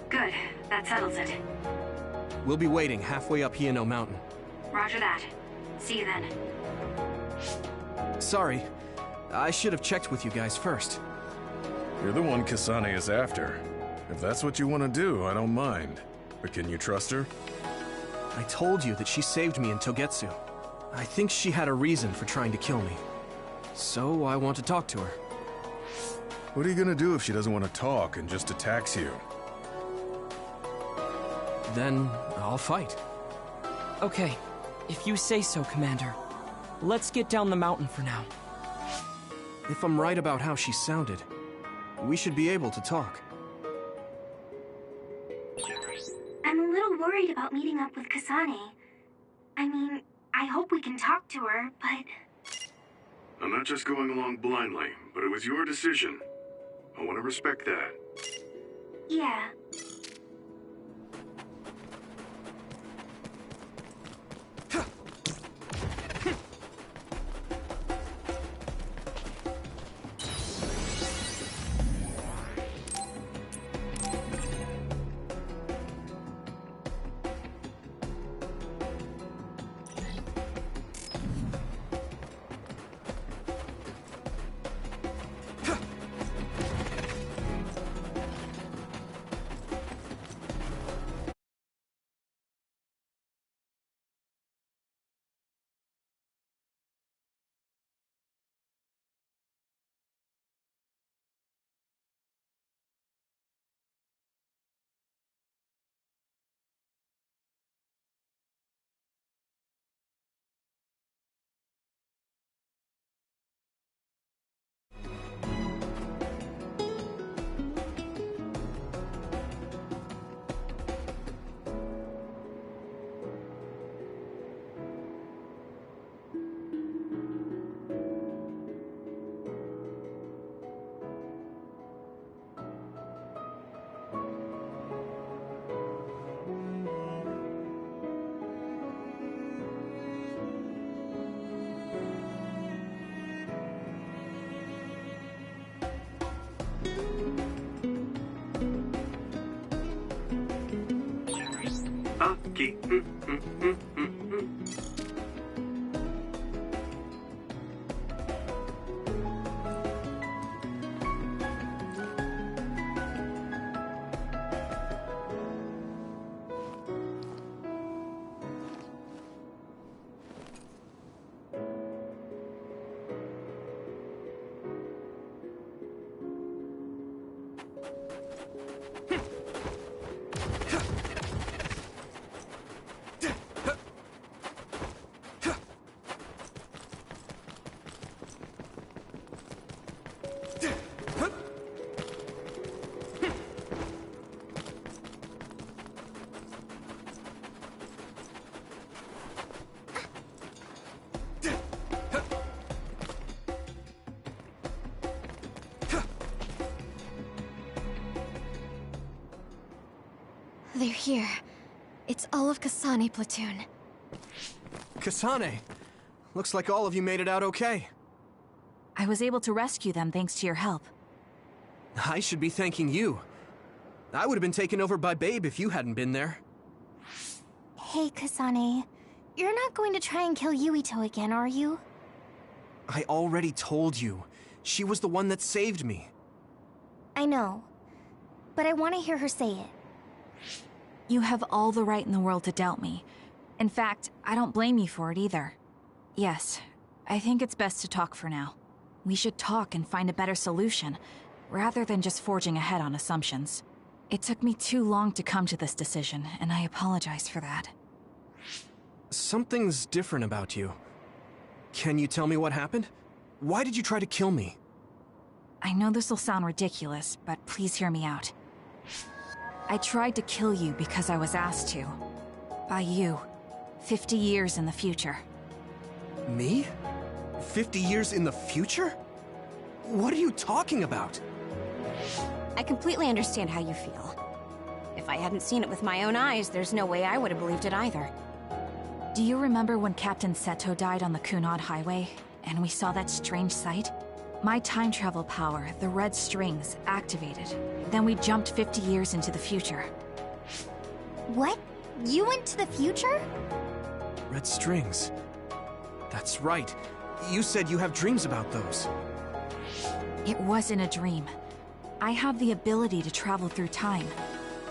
Good, that settles it. We'll be waiting halfway up Hino Mountain. Roger that. See you then. Sorry. I should have checked with you guys first. You're the one Kasane is after. If that's what you want to do, I don't mind. But can you trust her? I told you that she saved me in Togetsu. I think she had a reason for trying to kill me. So I want to talk to her. What are you gonna do if she doesn't want to talk and just attacks you? Then I'll fight. Okay, if you say so, Commander. Let's get down the mountain for now. If I'm right about how she sounded, we should be able to talk. I'm a little worried about meeting up with Kasane. I mean, I hope we can talk to her, but... I'm not just going along blindly, but it was your decision. I want to respect that. Yeah. spooky. They're here. It's all of Kasane platoon. Kasane! Looks like all of you made it out okay. I was able to rescue them thanks to your help. I should be thanking you. I would have been taken over by Babe if you hadn't been there. Hey, Kasane. You're not going to try and kill Yuito again, are you? I already told you. She was the one that saved me. I know. But I want to hear her say it. You have all the right in the world to doubt me. In fact, I don't blame you for it either. Yes, I think it's best to talk for now. We should talk and find a better solution, rather than just forging ahead on assumptions. It took me too long to come to this decision, and I apologize for that. Something's different about you. Can you tell me what happened? Why did you try to kill me? I know this will sound ridiculous, but please hear me out. I tried to kill you because I was asked to. By you. 50 years in the future. Me? 50 years in the future? What are you talking about? I completely understand how you feel. If I hadn't seen it with my own eyes, there's no way I would have believed it either. Do you remember when Captain Seto died on the Kunad Highway, and we saw that strange sight? My time travel power, the red strings, activated. Then we jumped 50 years into the future. What? You went to the future? Red strings. That's right. You said you have dreams about those. It wasn't a dream. I have the ability to travel through time.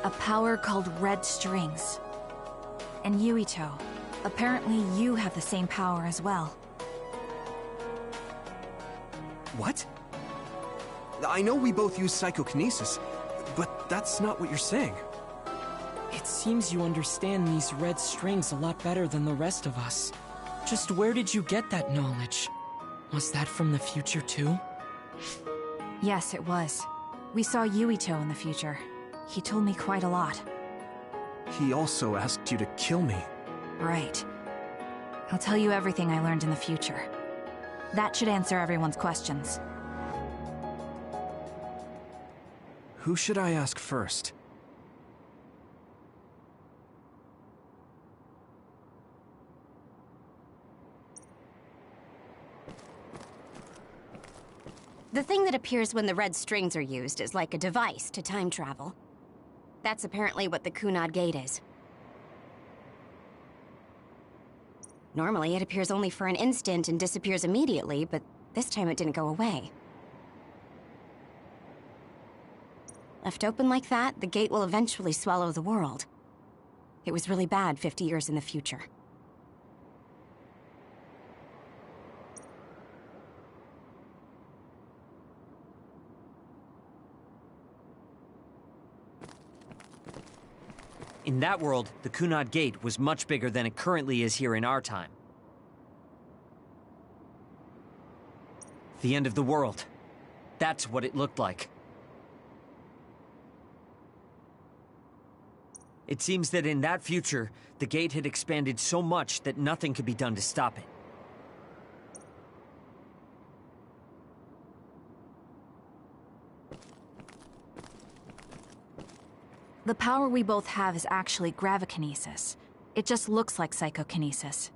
A power called red strings. And Yuito, apparently you have the same power as well. What? I know we both use psychokinesis, but that's not what you're saying. It seems you understand these red strings a lot better than the rest of us. Just where did you get that knowledge? Was that from the future too? Yes, it was. We saw Yuito in the future. He told me quite a lot. He also asked you to kill me. Right. I'll tell you everything I learned in the future. That should answer everyone's questions. Who should I ask first? The thing that appears when the red strings are used is like a device to time travel. That's apparently what the Kunad Gate is. Normally, it appears only for an instant and disappears immediately, but this time it didn't go away. Left open like that, the gate will eventually swallow the world. It was really bad 50 years in the future. In that world, the Kunad Gate was much bigger than it currently is here in our time. The end of the world. That's what it looked like. It seems that in that future, the gate had expanded so much that nothing could be done to stop it. The power we both have is actually gravikinesis. It just looks like psychokinesis.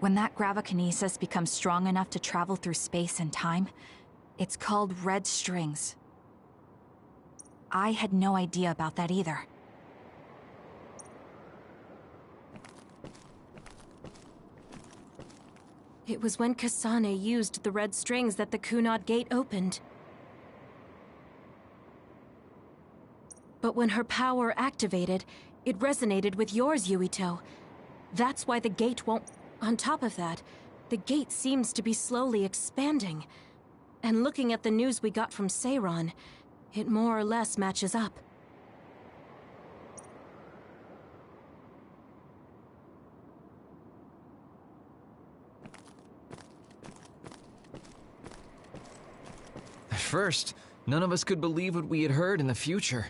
When that gravikinesis becomes strong enough to travel through space and time, it's called red strings. I had no idea about that either. It was when Kasane used the red strings that the Kunad Gate opened. But when her power activated, it resonated with yours, Yuito. That's why the gate won't... On top of that, the gate seems to be slowly expanding. And looking at the news we got from Seiran, it more or less matches up. At first, none of us could believe what we had heard in the future.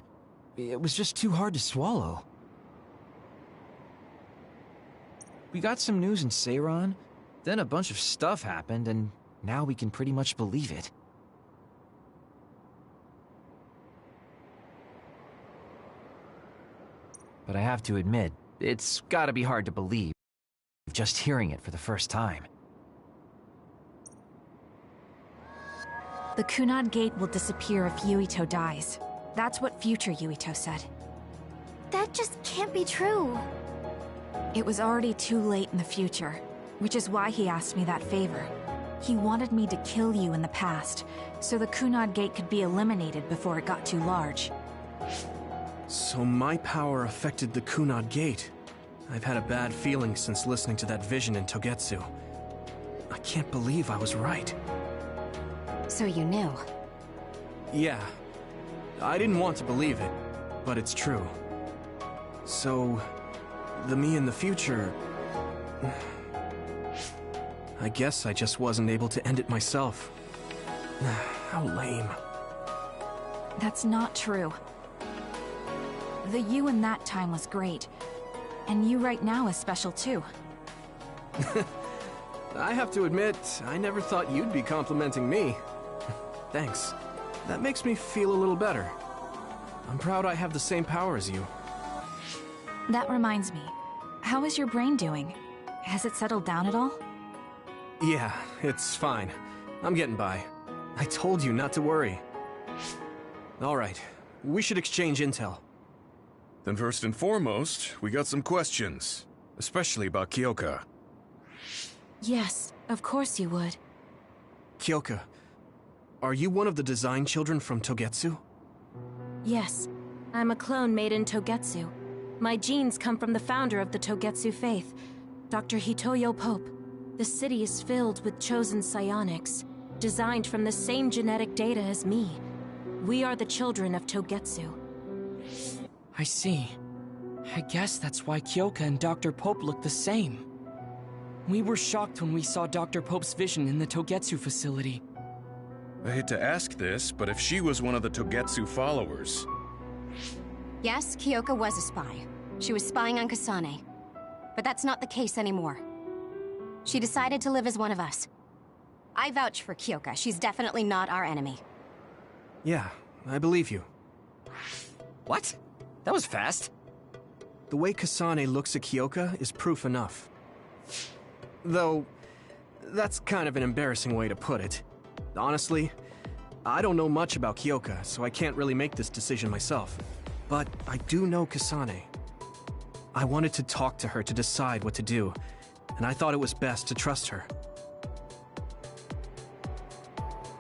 It was just too hard to swallow. We got some news in Seiran, then a bunch of stuff happened, and now we can pretty much believe it. But I have to admit, it's gotta be hard to believe, just hearing it for the first time. The Kunad Gate will disappear if Yuito dies. That's what future Yuito said. That just can't be true. It was already too late in the future, which is why he asked me that favor. He wanted me to kill you in the past, so the Kunad Gate could be eliminated before it got too large. So my power affected the Kunad Gate. I've had a bad feeling since listening to that vision in Togetsu. I can't believe I was right. So you knew? Yeah. I didn't want to believe it, but it's true. So, the me in the future... I guess I just wasn't able to end it myself. How lame. That's not true. The you in that time was great, and you right now is special too. I have to admit, I never thought you'd be complimenting me. Thanks. That makes me feel a little better. I'm proud I have the same power as you. That reminds me, how is your brain doing? Has it settled down at all? Yeah, it's fine. I'm getting by. I told you not to worry. Alright, we should exchange intel. Then first and foremost, we got some questions. Especially about Kyoka. Yes, of course you would. Kyoka, are you one of the design children from Togetsu? Yes, I'm a clone made in Togetsu. My genes come from the founder of the Togetsu faith, Dr. Hitoyo Pope. The city is filled with chosen psionics, designed from the same genetic data as me. We are the children of Togetsu. I see. I guess that's why Kyoka and Dr. Pope look the same. We were shocked when we saw Dr. Pope's vision in the Togetsu facility. I hate to ask this, but if she was one of the Togetsu followers... Yes, Kyoka was a spy. She was spying on Kasane. But that's not the case anymore. She decided to live as one of us. I vouch for Kyoka. She's definitely not our enemy. Yeah, I believe you. What? That was fast. The way Kasane looks at Kyoka is proof enough. Though, that's kind of an embarrassing way to put it. Honestly, I don't know much about Kyoka, so I can't really make this decision myself. But I do know Kasane. I wanted to talk to her to decide what to do, and I thought it was best to trust her.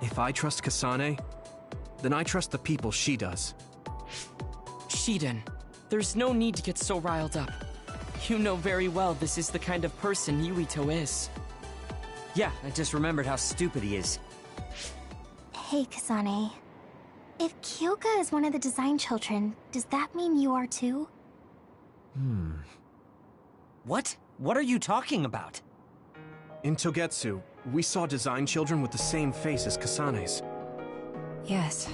If I trust Kasane, then I trust the people she does. Shiden, there's no need to get so riled up. You know very well this is the kind of person Yuito is. Yeah, I just remembered how stupid he is. Hey, Kasane. If Kyoka is one of the design children, does that mean you are too? What? What are you talking about? In Togetsu, we saw design children with the same face as Kasane's. Yes,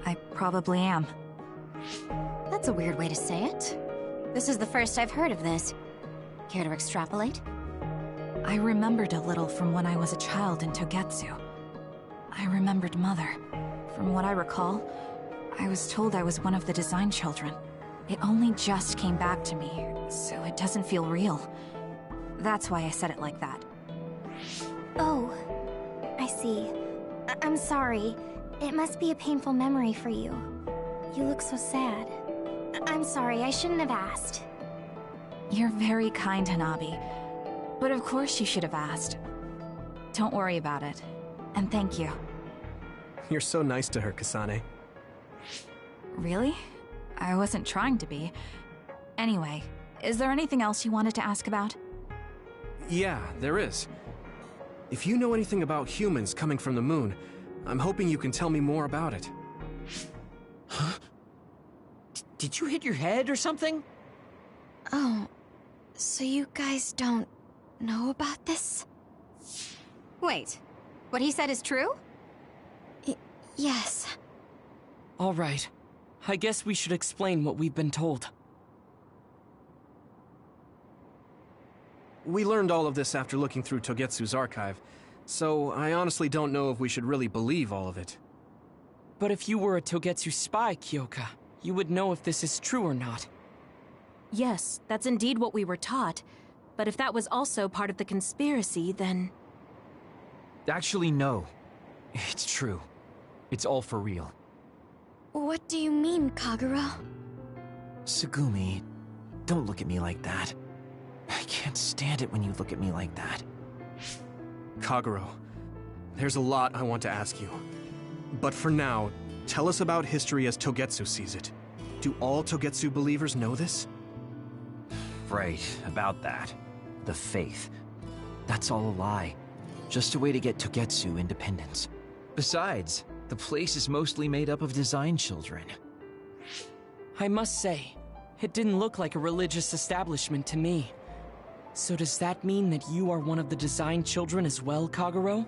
I probably am. That's a weird way to say it. This is the first I've heard of this. Care to extrapolate? I remembered a little from when I was a child in Togetsu. I remembered Mother. From what I recall, I was told I was one of the design children. It only just came back to me, so it doesn't feel real. That's why I said it like that. Oh, I see. I'm sorry. It must be a painful memory for you. You look so sad. I'm sorry, I shouldn't have asked. You're very kind, Hanabi. But of course you should have asked. Don't worry about it. And thank you. You're so nice to her, Kasane. Really? I wasn't trying to be. Anyway, is there anything else you wanted to ask about? Yeah, there is. If you know anything about humans coming from the moon, I'm hoping you can tell me more about it. Huh? Did you hit your head or something? Oh, so you guys don't know about this? Wait, what he said is true? Yes. All right. I guess we should explain what we've been told. We learned all of this after looking through Togetsu's archive, so I honestly don't know if we should really believe all of it. But if you were a Togetsu spy, Kyoka, you would know if this is true or not. Yes, that's indeed what we were taught. But if that was also part of the conspiracy, then... Actually, no. It's true. It's all for real. What do you mean, Kagura? Tsugumi, don't look at me like that. I can't stand it when you look at me like that. Kaguro, there's a lot I want to ask you. But for now, tell us about history as Togetsu sees it. Do all Togetsu believers know this? Right, about that. The faith. That's all a lie. Just a way to get Togetsu independence. Besides, the place is mostly made up of design children. I must say, it didn't look like a religious establishment to me. So does that mean that you are one of the design children as well, Kaguro?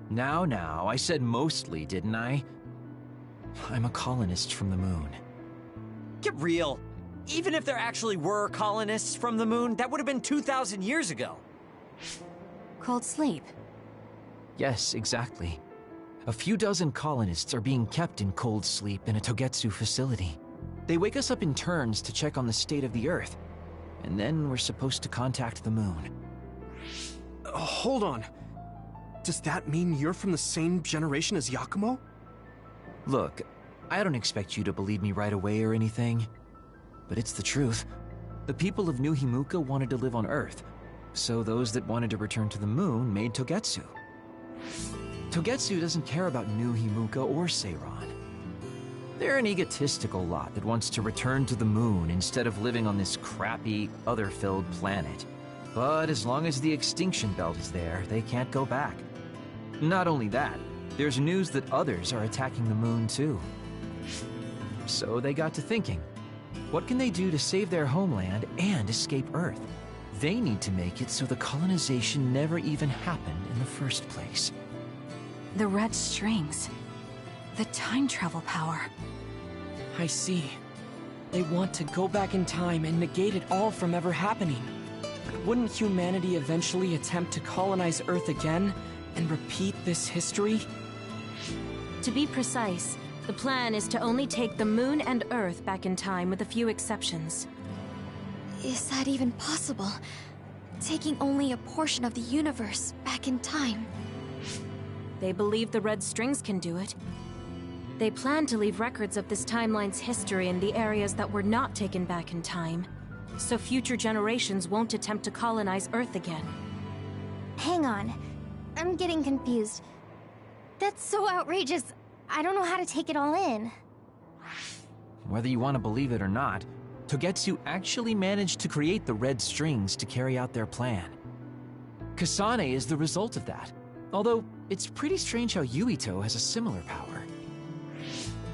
Now, I said mostly, didn't I? I'm a colonist from the moon. Get real. Even if there actually were colonists from the moon, that would have been 2,000 years ago. Cold sleep. Yes, exactly. A few dozen colonists are being kept in cold sleep in a Togetsu facility. They wake us up in turns to check on the state of the Earth, and then we're supposed to contact the moon. Hold on. Does that mean you're from the same generation as Yakumo? Look, I don't expect you to believe me right away or anything, but it's the truth. The people of New Himuka wanted to live on Earth, so those that wanted to return to the moon made Togetsu. Togetsu doesn't care about New Himuka or Seiran. They're an egotistical lot that wants to return to the moon instead of living on this crappy, other-filled planet. But as long as the extinction belt is there, they can't go back. Not only that, there's news that others are attacking the moon too. So they got to thinking, what can they do to save their homeland and escape Earth? They need to make it so the colonization never even happened in the first place. The red strings. The time travel power. I see. They want to go back in time and negate it all from ever happening. But wouldn't humanity eventually attempt to colonize Earth again and repeat this history? To be precise, the plan is to only take the moon and Earth back in time with a few exceptions. Is that even possible? Taking only a portion of the universe back in time? They believe the red strings can do it. They plan to leave records of this timeline's history in the areas that were not taken back in time, so future generations won't attempt to colonize Earth again. Hang on. I'm getting confused. That's so outrageous. I don't know how to take it all in. Whether you want to believe it or not, Togetsu actually managed to create the red strings to carry out their plan. Kasane is the result of that, although it's pretty strange how Yuito has a similar power.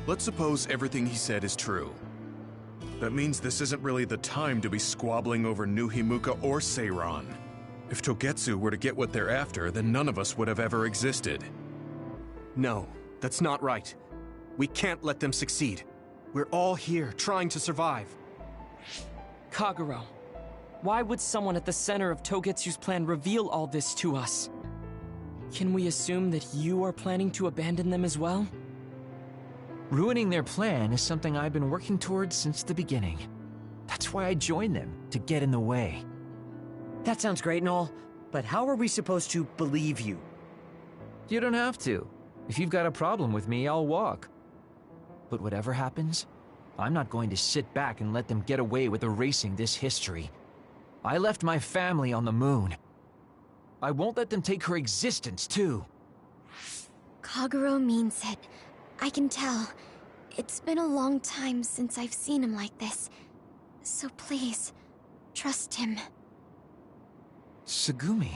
Let's suppose everything he said is true. That means this isn't really the time to be squabbling over New Himuka or Seiran. If Togetsu were to get what they're after, then none of us would have ever existed. No, that's not right. We can't let them succeed. We're all here, trying to survive. Kaguro, why would someone at the center of Togetsu's plan reveal all this to us? Can we assume that you are planning to abandon them as well? Ruining their plan is something I've been working towards since the beginning. That's why I joined them, to get in the way. That sounds great and all, but how are we supposed to believe you? You don't have to. If you've got a problem with me, I'll walk. But whatever happens, I'm not going to sit back and let them get away with erasing this history. I left my family on the moon. I won't let them take her existence, too. Kagero means it. I can tell. It's been a long time since I've seen him like this. So please, trust him. Tsugumi.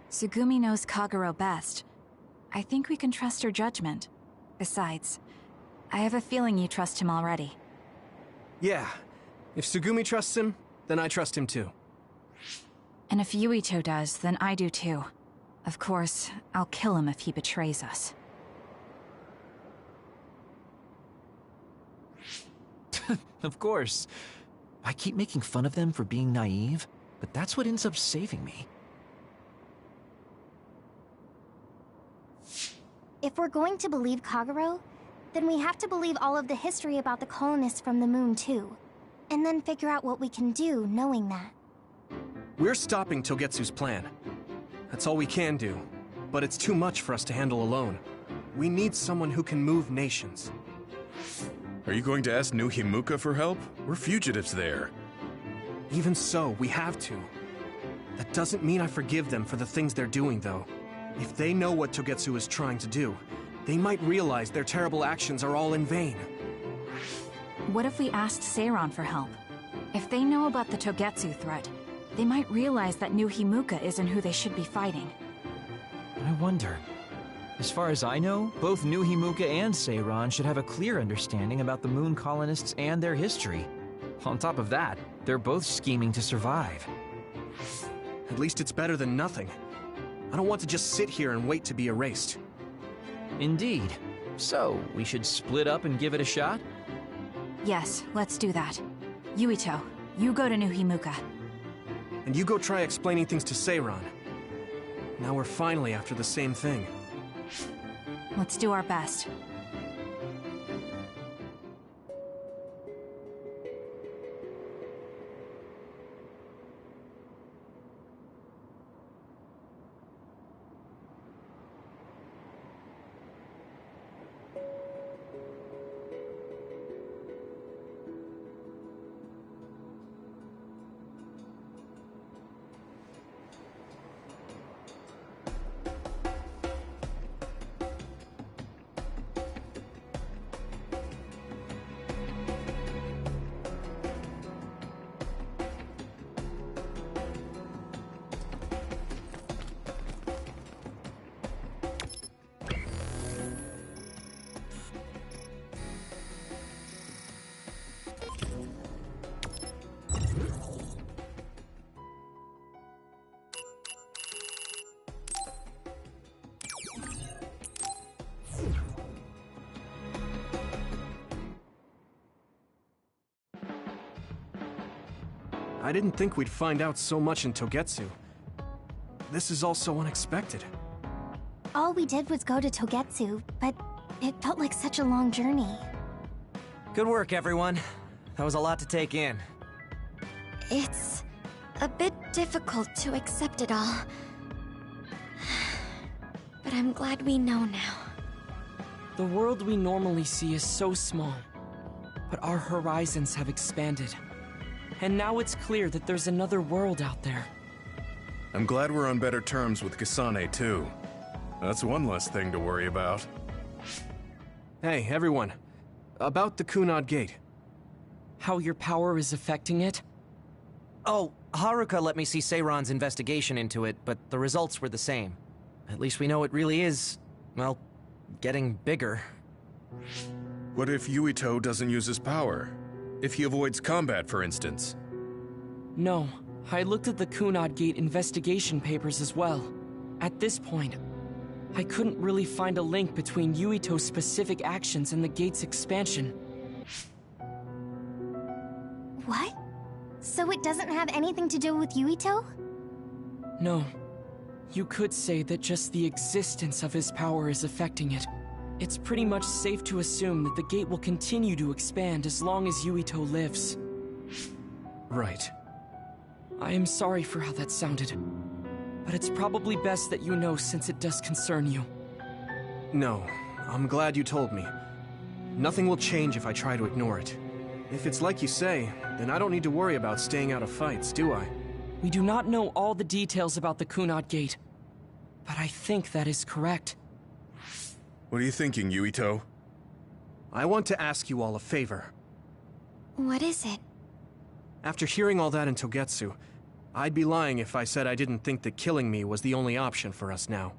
Tsugumi knows Kagero best. I think we can trust her judgment. Besides, I have a feeling you trust him already. Yeah. If Tsugumi trusts him, then I trust him too. And if Yuito does, then I do too. Of course, I'll kill him if he betrays us. Of course. I keep making fun of them for being naive, but that's what ends up saving me. If we're going to believe Kagero, then we have to believe all of the history about the colonists from the moon too. And then figure out what we can do knowing that. We're stopping Togetsu's plan. That's all we can do. But it's too much for us to handle alone. We need someone who can move nations. Are you going to ask New Himuka for help? We're fugitives there. Even so, we have to. That doesn't mean I forgive them for the things they're doing, though. If they know what Togetsu is trying to do, they might realize their terrible actions are all in vain. What if we asked Seiran for help? If they know about the Togetsu threat, they might realize that New Himuka isn't who they should be fighting. I wonder. As far as I know, both New Himuka and Seiran should have a clear understanding about the moon colonists and their history. On top of that, they're both scheming to survive. At least it's better than nothing. I don't want to just sit here and wait to be erased. Indeed. So, we should split up and give it a shot? Yes, let's do that. Yuito, you go to New Himuka. And you go try explaining things to Seiran. Now we're finally after the same thing. Let's do our best. I didn't think we'd find out so much in Togetsu. This is all so unexpected. All we did was go to Togetsu, but it felt like such a long journey. Good work, everyone. That was a lot to take in. It's a bit difficult to accept it all. But I'm glad we know now. The world we normally see is so small, but our horizons have expanded. And now it's clear that there's another world out there. I'm glad we're on better terms with Kasane, too. That's one less thing to worry about. Hey, everyone. About the Kunad Gate. How your power is affecting it? Oh, Haruka let me see Seiran's investigation into it, but the results were the same. At least we know it really is, well, getting bigger. What if Yuito doesn't use his power? If he avoids combat, for instance? No, I looked at the Kunad Gate investigation papers as well. At this point, I couldn't really find a link between Yuito's specific actions and the gate's expansion. What? So it doesn't have anything to do with Yuito? No. You could say that just the existence of his power is affecting it. It's pretty much safe to assume that the gate will continue to expand as long as Yuito lives. Right. I am sorry for how that sounded, but it's probably best that you know since it does concern you. No, I'm glad you told me. Nothing will change if I try to ignore it. If it's like you say, then I don't need to worry about staying out of fights, do I? We do not know all the details about the Kunad Gate, but I think that is correct. What are you thinking, Yuito? I want to ask you all a favor. What is it? After hearing all that in Togetsu, I'd be lying if I said I didn't think that killing me was the only option for us now.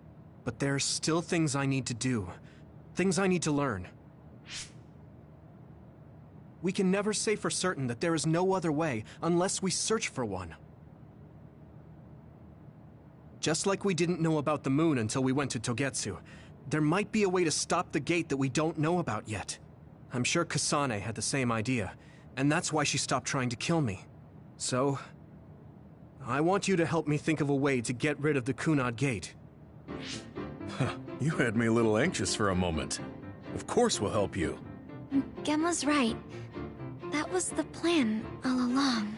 But there's still things I need to do. Things I need to learn. We can never say for certain that there is no other way unless we search for one. Just like we didn't know about the moon until we went to Togetsu, there might be a way to stop the gate that we don't know about yet. I'm sure Kasane had the same idea, and that's why she stopped trying to kill me. So, I want you to help me think of a way to get rid of the Kunad Gate. You had me a little anxious for a moment. Of course we'll help you. Gemma's right. That was the plan all along.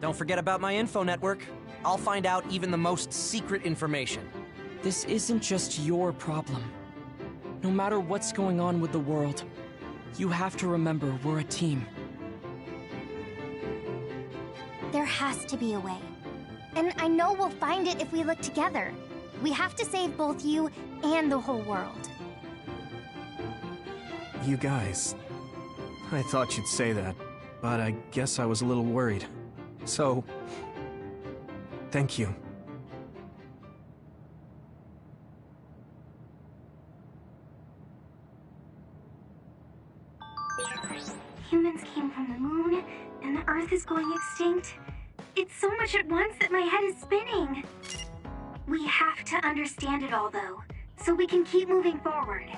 Don't forget about my info network. I'll find out even the most secret information. This isn't just your problem. No matter what's going on with the world, you have to remember we're a team. There has to be a way. And I know we'll find it if we look together. We have to save both you and the whole world. You guys... I thought you'd say that, but I guess I was a little worried. So... thank you. Humans came from the moon, and the Earth is going extinct. It's so much at once that my head is spinning. We have to understand it all, though, so we can keep moving forward.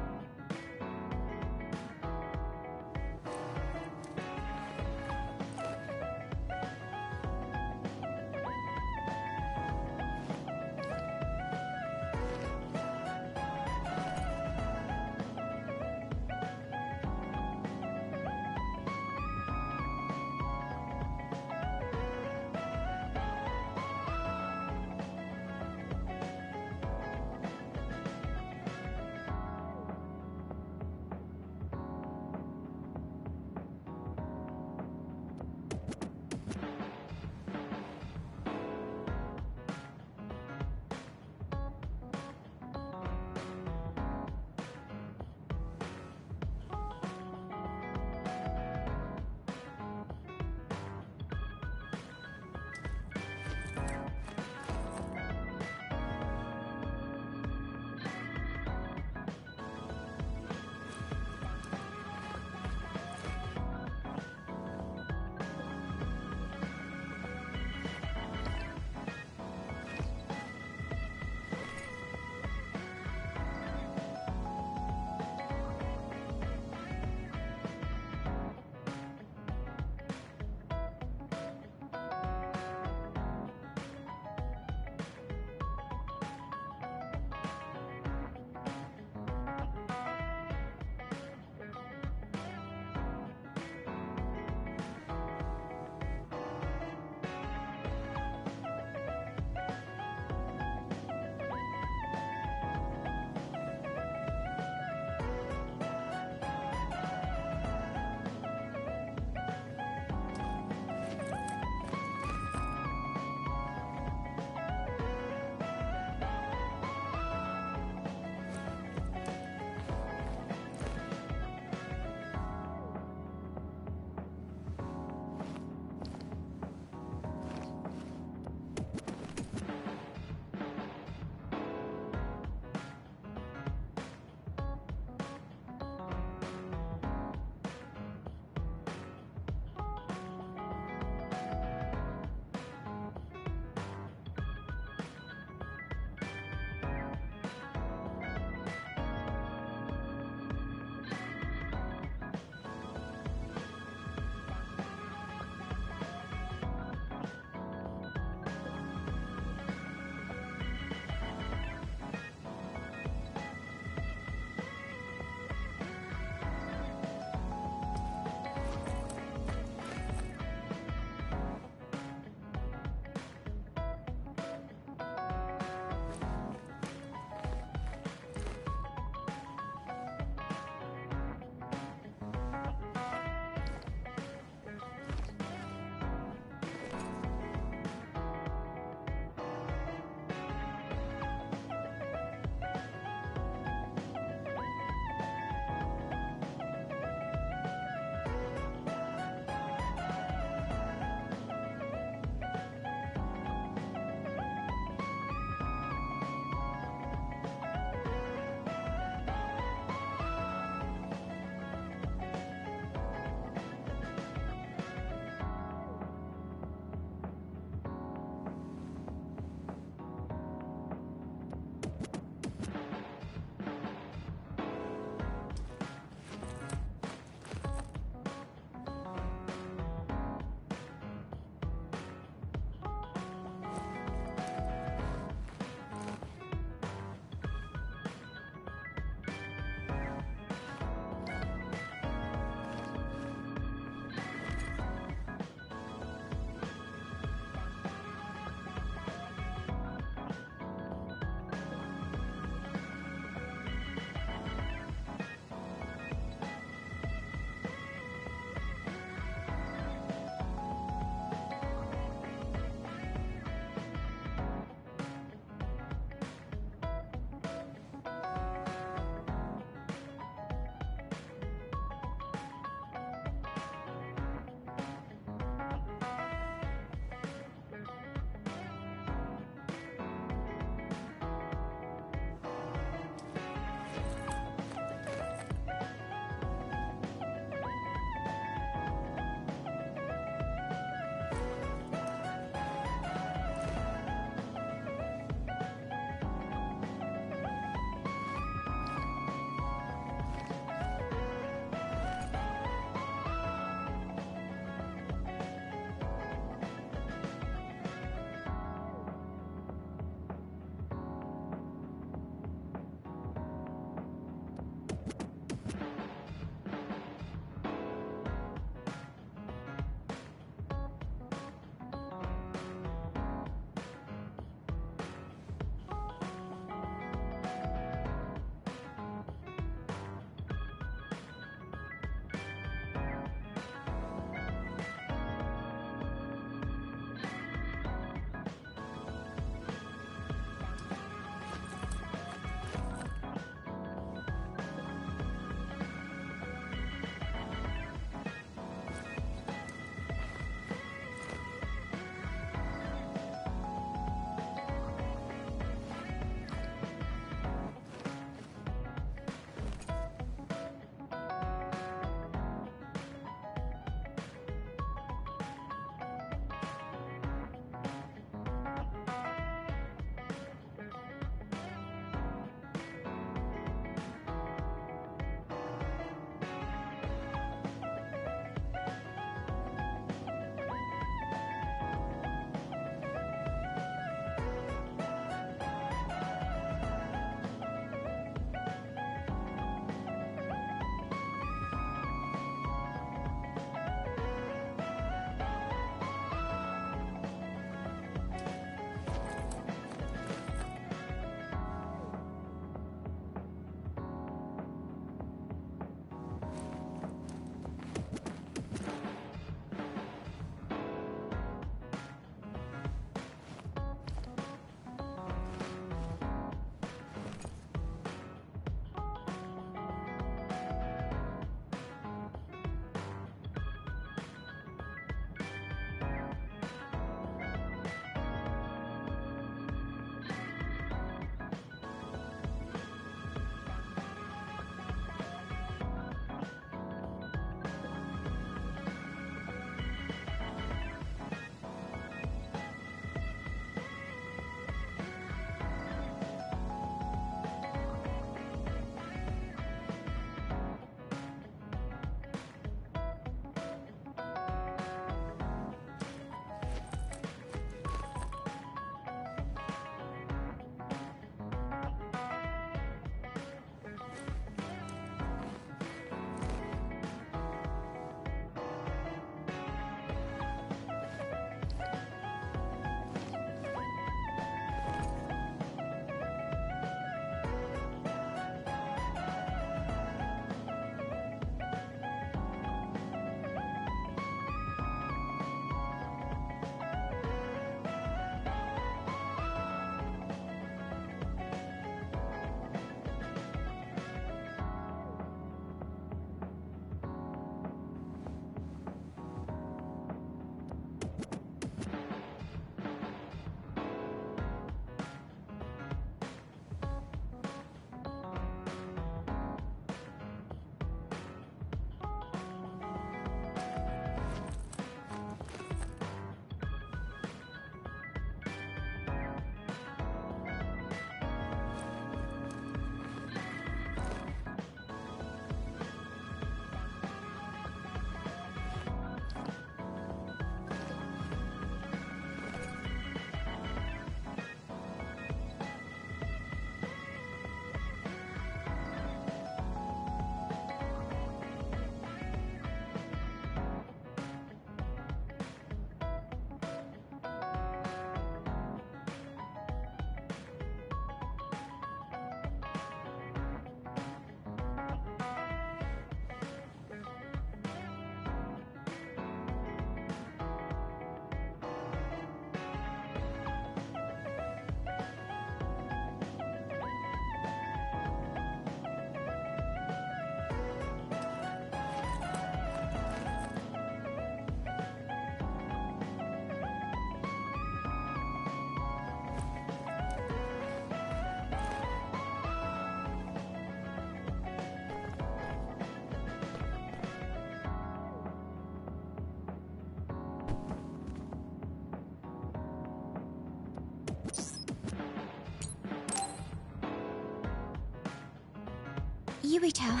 Yuito,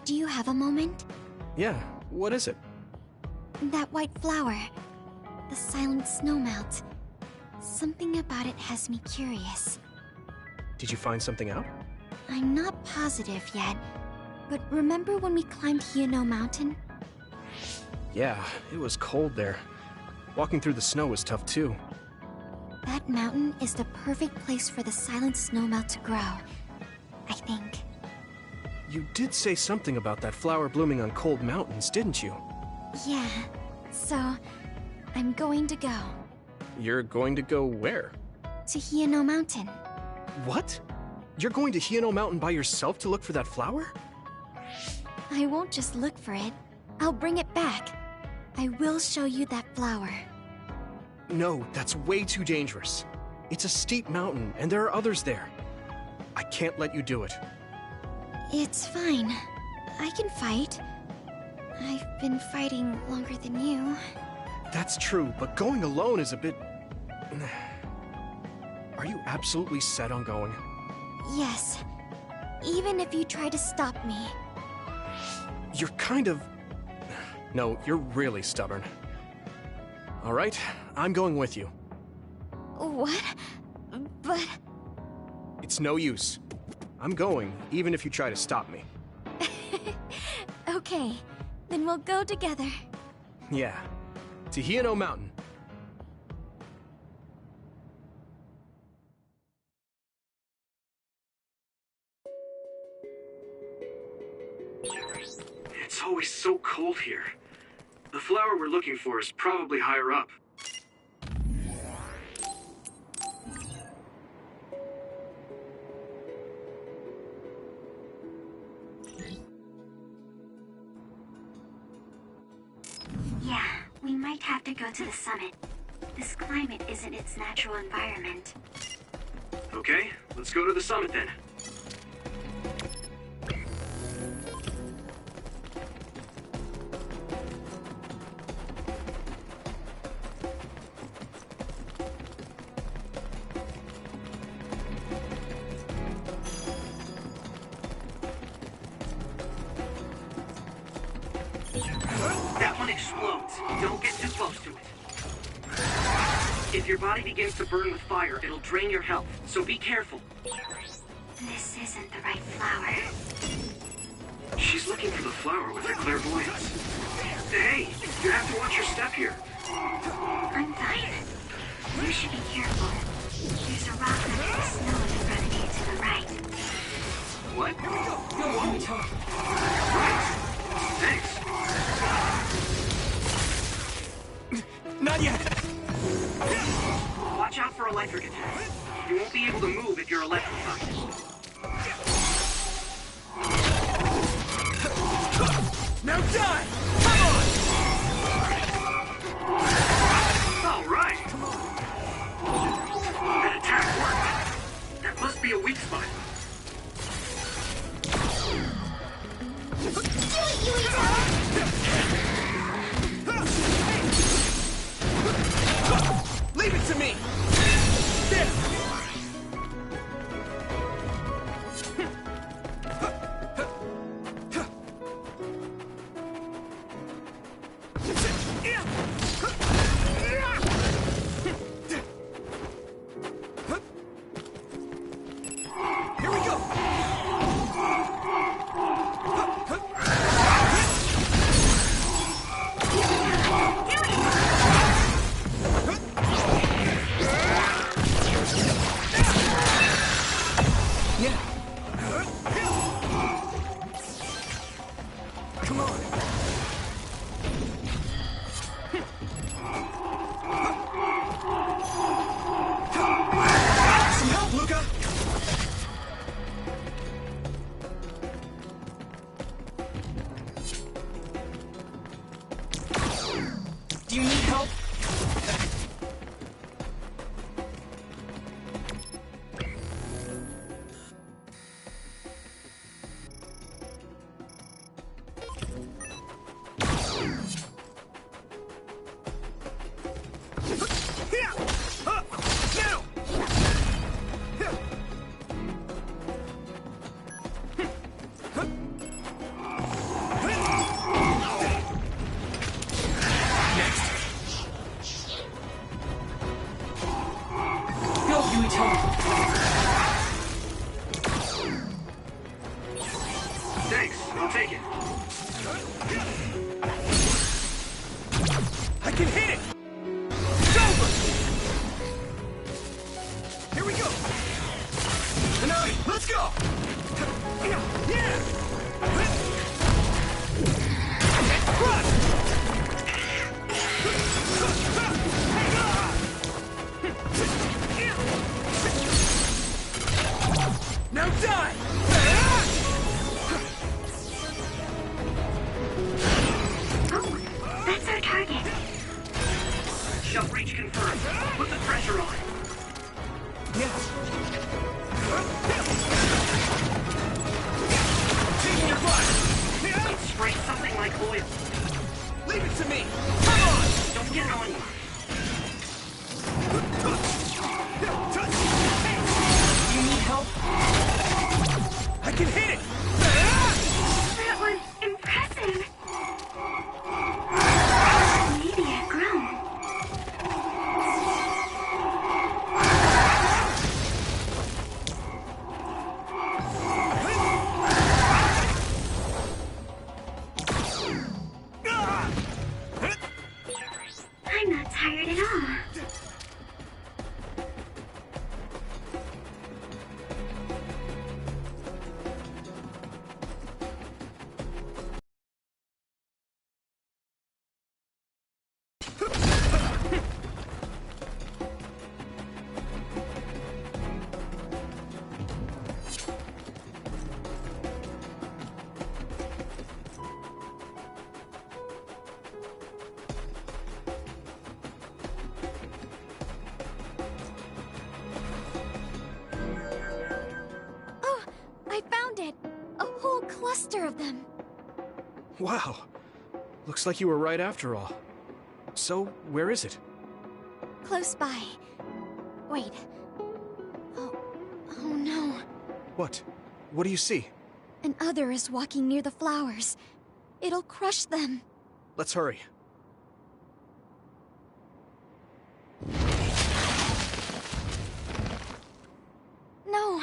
do you have a moment? Yeah, what is it? That white flower. The silent snowmelt. Something about it has me curious. Did you find something out? I'm not positive yet, but remember when we climbed Hino Mountain? Yeah, it was cold there. Walking through the snow was tough too. That mountain is the perfect place for the silent snowmelt to grow, I think. You did say something about that flower blooming on cold mountains, didn't you? Yeah, so I'm going to go. You're going to go where? To Hino Mountain. What? You're going to Hino Mountain by yourself to look for that flower? I won't just look for it. I'll bring it back. I will show you that flower. No, that's way too dangerous. It's a steep mountain, and there are others there. I can't let you do it. It's fine. I can fight. I've been fighting longer than you. That's true, but going alone is a bit... Are you absolutely set on going? Yes. Even if you try to stop me. You're kind of... No, you're really stubborn. All right, I'm going with you. What? But... It's no use. I'm going, even if you try to stop me. Okay, then we'll go together. Yeah, to Hino Mountain. It's always so cold here. The flower we're looking for is probably higher up. Yeah, we might have to go to the summit. This climate isn't its natural environment. Okay, let's go to the summit then. That one explodes. Don't get too close to it. If your body begins to burn with fire, it'll drain your health, so be careful. This isn't the right flower. She's looking for the flower with her clairvoyance. Hey, you have to watch your step here. I'm fine. You should be careful. There's a rock under the snow in front of you to the right. What? Right. Thanks. Not yet! Watch out for electric attacks. You won't be able to move if you're electrified. Now die! Come on! All right. That attack worked. That must be a weak spot. Leave it to me! There! go! Now die! Oh, that's our target. Shove reach confirmed. Put the pressure on. Yes. Let's spray something like oil. Leave it to me! Come on! Don't get it on you. You need help? I can hit it! That was impressive. Maybe I've grown. I'm not tired at all. Oh, I found it! A whole cluster of them. Wow. Looks like you were right after all. So, where is it? Close by. Wait. Oh no. What? What do you see? An other is walking near the flowers. It'll crush them. Let's hurry. No.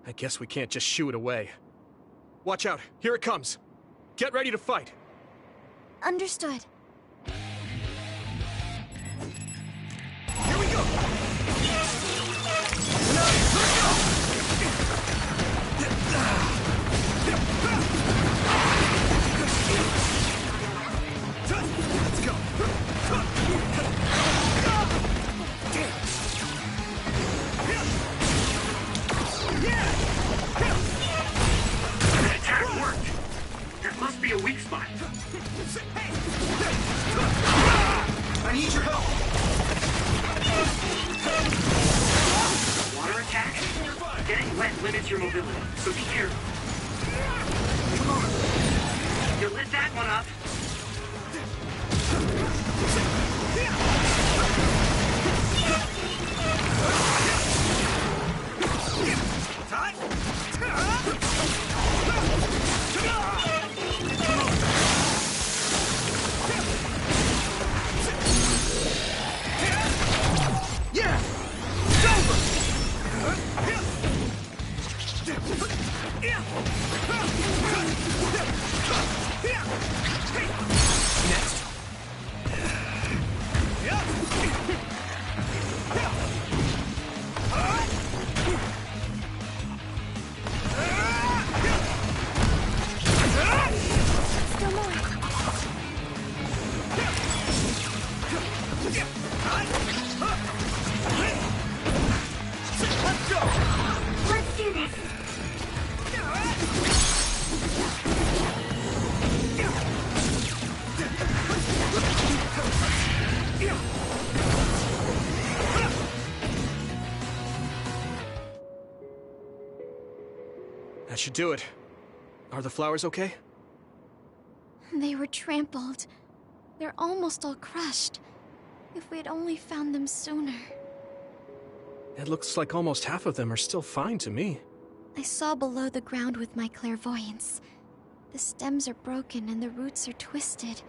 I guess we can't just shoo it away. Watch out, here it comes. Get ready to fight. Understood. Here we go! Let's go! That attack worked. There must be a weak spot. I need your help! Water attack? Getting wet limits your mobility, so be careful. Come on! You lit that one up. Yeah! It's over! Next. Still more. Let's go! Let's do this. That should do it. Are the flowers okay? They were trampled. They're almost all crushed. If we'd only found them sooner. It looks like almost half of them are still fine to me. I saw below the ground with my clairvoyance. The stems are broken and the roots are twisted.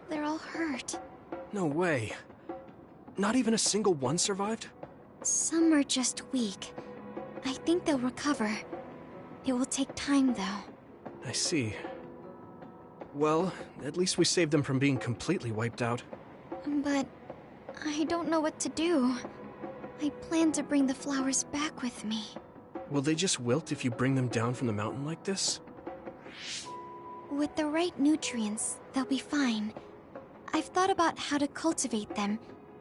They're all hurt. No way. Not even a single one survived? Some are just weak. I think they'll recover. It will take time, though. I see. Well, at least we saved them from being completely wiped out. But I don't know what to do. I plan to bring the flowers back with me. Will they just wilt if you bring them down from the mountain like this? With the right nutrients, they'll be fine. I've thought about how to cultivate them,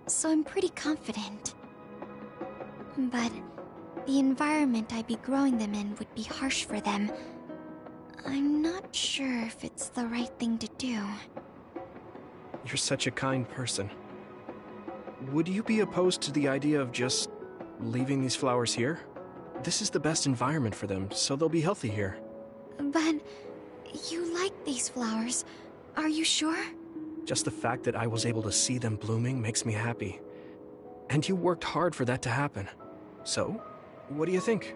so I'm pretty confident. But the environment I'd be growing them in would be harsh for them. I'm not sure if it's the right thing to do. You're such a kind person. Would you be opposed to the idea of just leaving these flowers here? This is the best environment for them, so they'll be healthy here. But you like these flowers, are you sure? Just the fact that I was able to see them blooming makes me happy. And you worked hard for that to happen. So, what do you think?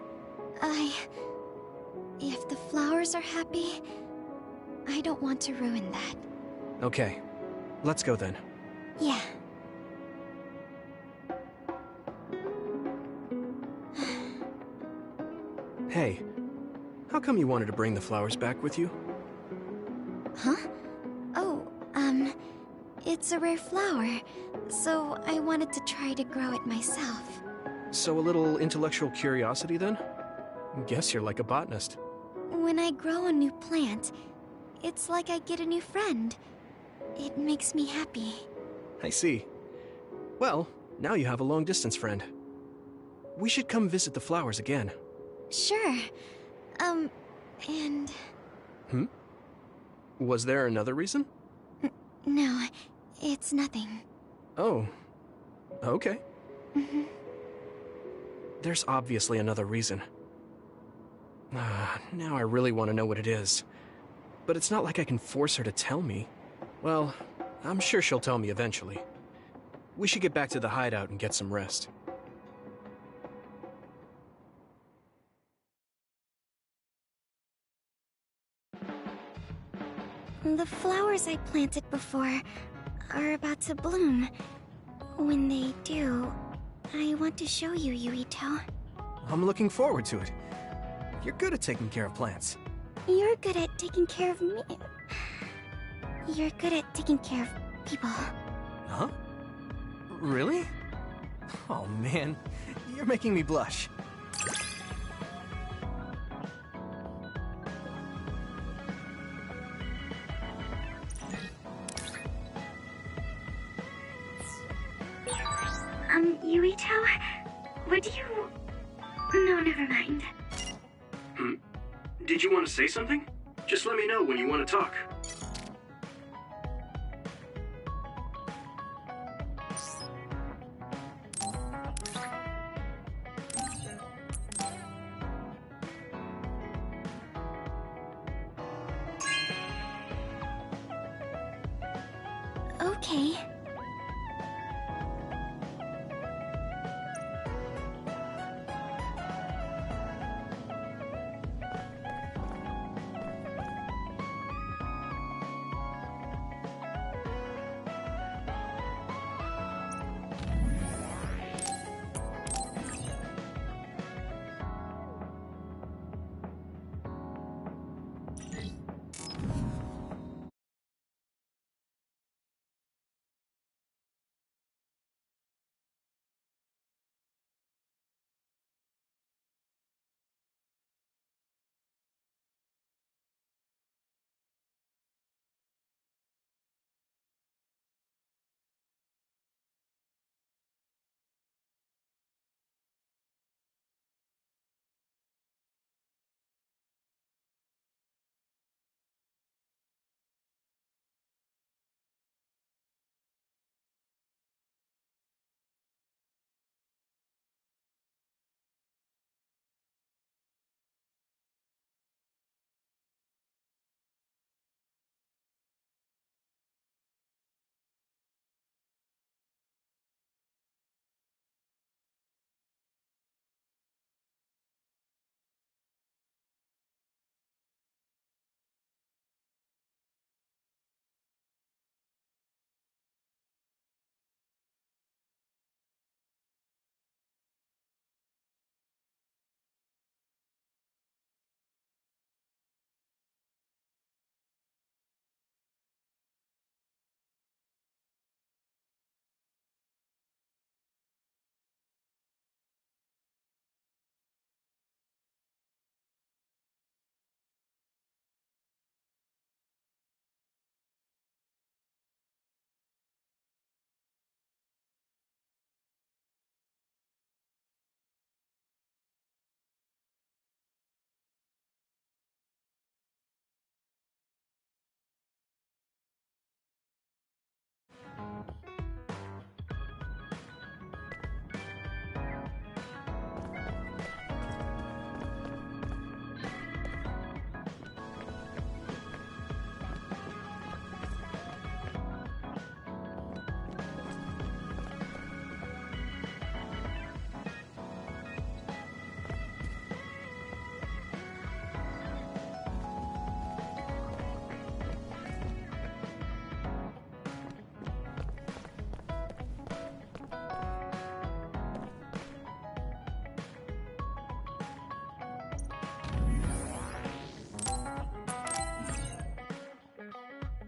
If the flowers are happy, I don't want to ruin that. Okay, let's go then. Yeah. Hey, how come you wanted to bring the flowers back with you? Huh? Oh, it's a rare flower, so I wanted to try to grow it myself. So a little intellectual curiosity then? Guess you're like a botanist. When I grow a new plant, it's like I get a new friend. It makes me happy. I see. Well, now you have a long-distance friend. We should come visit the flowers again. Sure. And... Was there another reason? No, it's nothing. Oh, okay. There's obviously another reason. Now I really want to know what it is. But it's not like I can force her to tell me. Well, I'm sure she'll tell me eventually. We should get back to the hideout and get some rest. The flowers I planted before are about to bloom. When they do, I want to show you, Yuito. I'm looking forward to it. You're good at taking care of plants. You're good at taking care of me. You're good at taking care of people. Huh? Really? Oh man, you're making me blush. Yuito, would you... No, never mind. Did you want to say something? Just let me know when you want to talk. Okay.